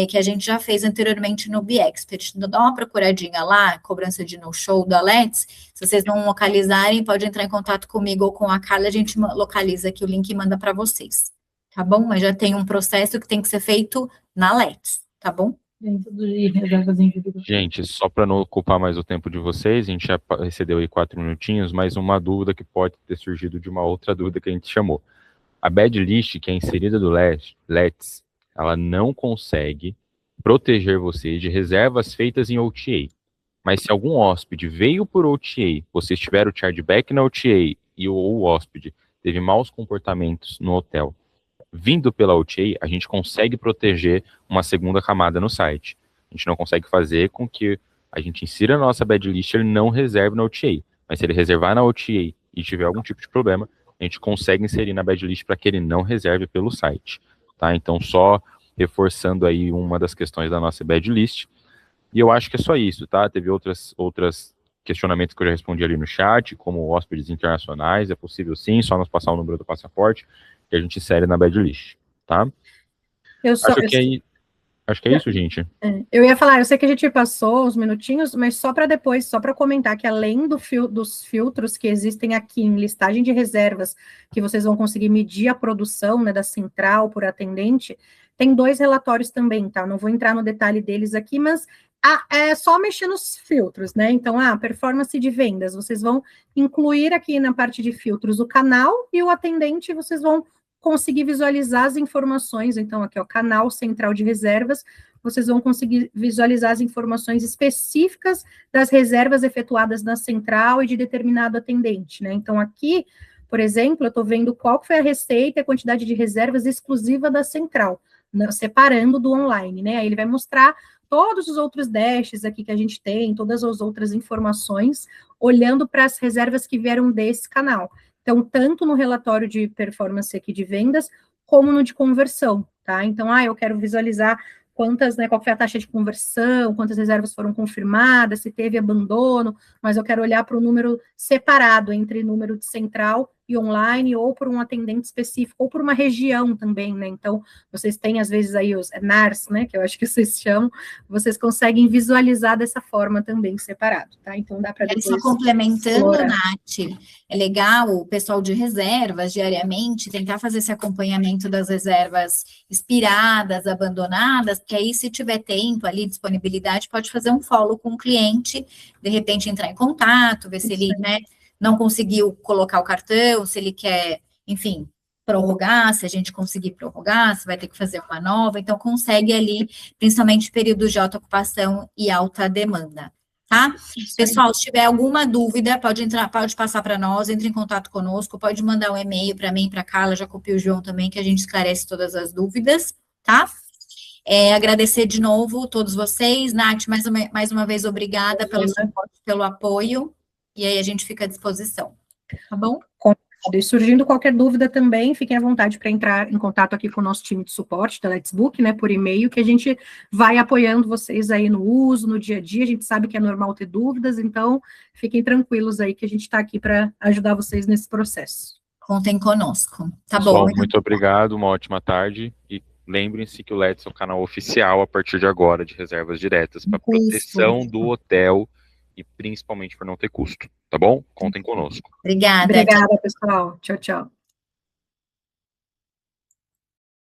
que a gente já fez anteriormente no BeExpert. Então, dá uma procuradinha lá, cobrança de no-show da Let's. Se vocês não localizarem, pode entrar em contato comigo ou com a Carla, a gente localiza aqui o link e manda para vocês, tá bom? Mas já tem um processo que tem que ser feito na Let's, tá bom? Gente, só para não ocupar mais o tempo de vocês, a gente já excedeu aí 4 minutinhos, mas uma dúvida que pode ter surgido de uma outra dúvida que a gente chamou. A bad list, que é inserida do Let's, ela não consegue proteger você de reservas feitas em OTA. Mas se algum hóspede veio por OTA, vocês tiveram o chargeback na OTA e o hóspede teve maus comportamentos no hotel, vindo pela OTA, a gente consegue proteger uma segunda camada no site. A gente não consegue fazer com que a gente insira a nossa bad list e ele não reserve na OTA. Mas se ele reservar na OTA e tiver algum tipo de problema, a gente consegue inserir na bad list para que ele não reserve pelo site. Tá? Então, só reforçando aí uma das questões da nossa bad list. E eu acho que é só isso, tá? Teve outras questionamentos que eu já respondi ali no chat, como hóspedes internacionais, é possível sim, só nos passar o número do passaporte, que a gente insere na bad list, tá? Acho que é isso, gente. Eu ia falar, eu sei que a gente passou uns minutinhos, mas só para comentar que além dos filtros que existem aqui em listagem de reservas, que vocês vão conseguir medir a produção, né, da central por atendente, tem 2 relatórios também, tá? Não vou entrar no detalhe deles aqui, mas é só mexer nos filtros, né? Então, performance de vendas, vocês vão incluir aqui na parte de filtros o canal e o atendente, vocês vão conseguir visualizar as informações. Então, aqui, ó, canal central de reservas, vocês vão conseguir visualizar as informações específicas das reservas efetuadas na central e de determinado atendente, né? Então, aqui, por exemplo, eu estou vendo qual foi a receita e a quantidade de reservas exclusiva da central, né, separando do online, né? Aí ele vai mostrar todos os outros dashes aqui que a gente tem, todas as outras informações, olhando para as reservas que vieram desse canal. Então, tanto no relatório de performance aqui de vendas, como no de conversão, tá? Então, eu quero visualizar quantas, né, qual foi a taxa de conversão, quantas reservas foram confirmadas, se teve abandono, mas eu quero olhar para o número separado entre número de central e online, ou por um atendente específico, ou por uma região também, né? Então, vocês têm, às vezes, aí os NARS, né, que eu acho que vocês chamam, vocês conseguem visualizar dessa forma também, separado, tá? Então, dá para depois... Só complementando, Nath, é legal o pessoal de reservas, diariamente, tentar fazer esse acompanhamento das reservas expiradas, abandonadas, porque aí, se tiver tempo ali, disponibilidade, pode fazer um follow com o cliente, de repente entrar em contato, ver se ele, né, não conseguiu colocar o cartão, se ele quer, enfim, prorrogar, se a gente conseguir prorrogar, se vai ter que fazer uma nova, então consegue ali, principalmente períodos de alta ocupação e alta demanda, tá? Pessoal, se tiver alguma dúvida, pode passar para nós, entre em contato conosco, pode mandar um e-mail para mim, para a Carla, já copio o João também, que a gente esclarece todas as dúvidas, tá? Agradecer de novo todos vocês, Nath, mais uma vez, obrigada pelo suporte, pelo apoio, e aí a gente fica à disposição, tá bom? E surgindo qualquer dúvida também, fiquem à vontade para entrar em contato aqui com o nosso time de suporte da Let's Book, né, por e-mail, que a gente vai apoiando vocês aí no uso, no dia a dia, a gente sabe que é normal ter dúvidas, então fiquem tranquilos aí que a gente está aqui para ajudar vocês nesse processo. Contem conosco. Tá Pessoal, bom. muito obrigado, uma ótima tarde. E lembrem-se que o Let's é o canal oficial a partir de agora de reservas diretas para proteção do hotel e principalmente por não ter custo, tá bom? Contem conosco. Obrigada. Obrigada, pessoal. Tchau, tchau.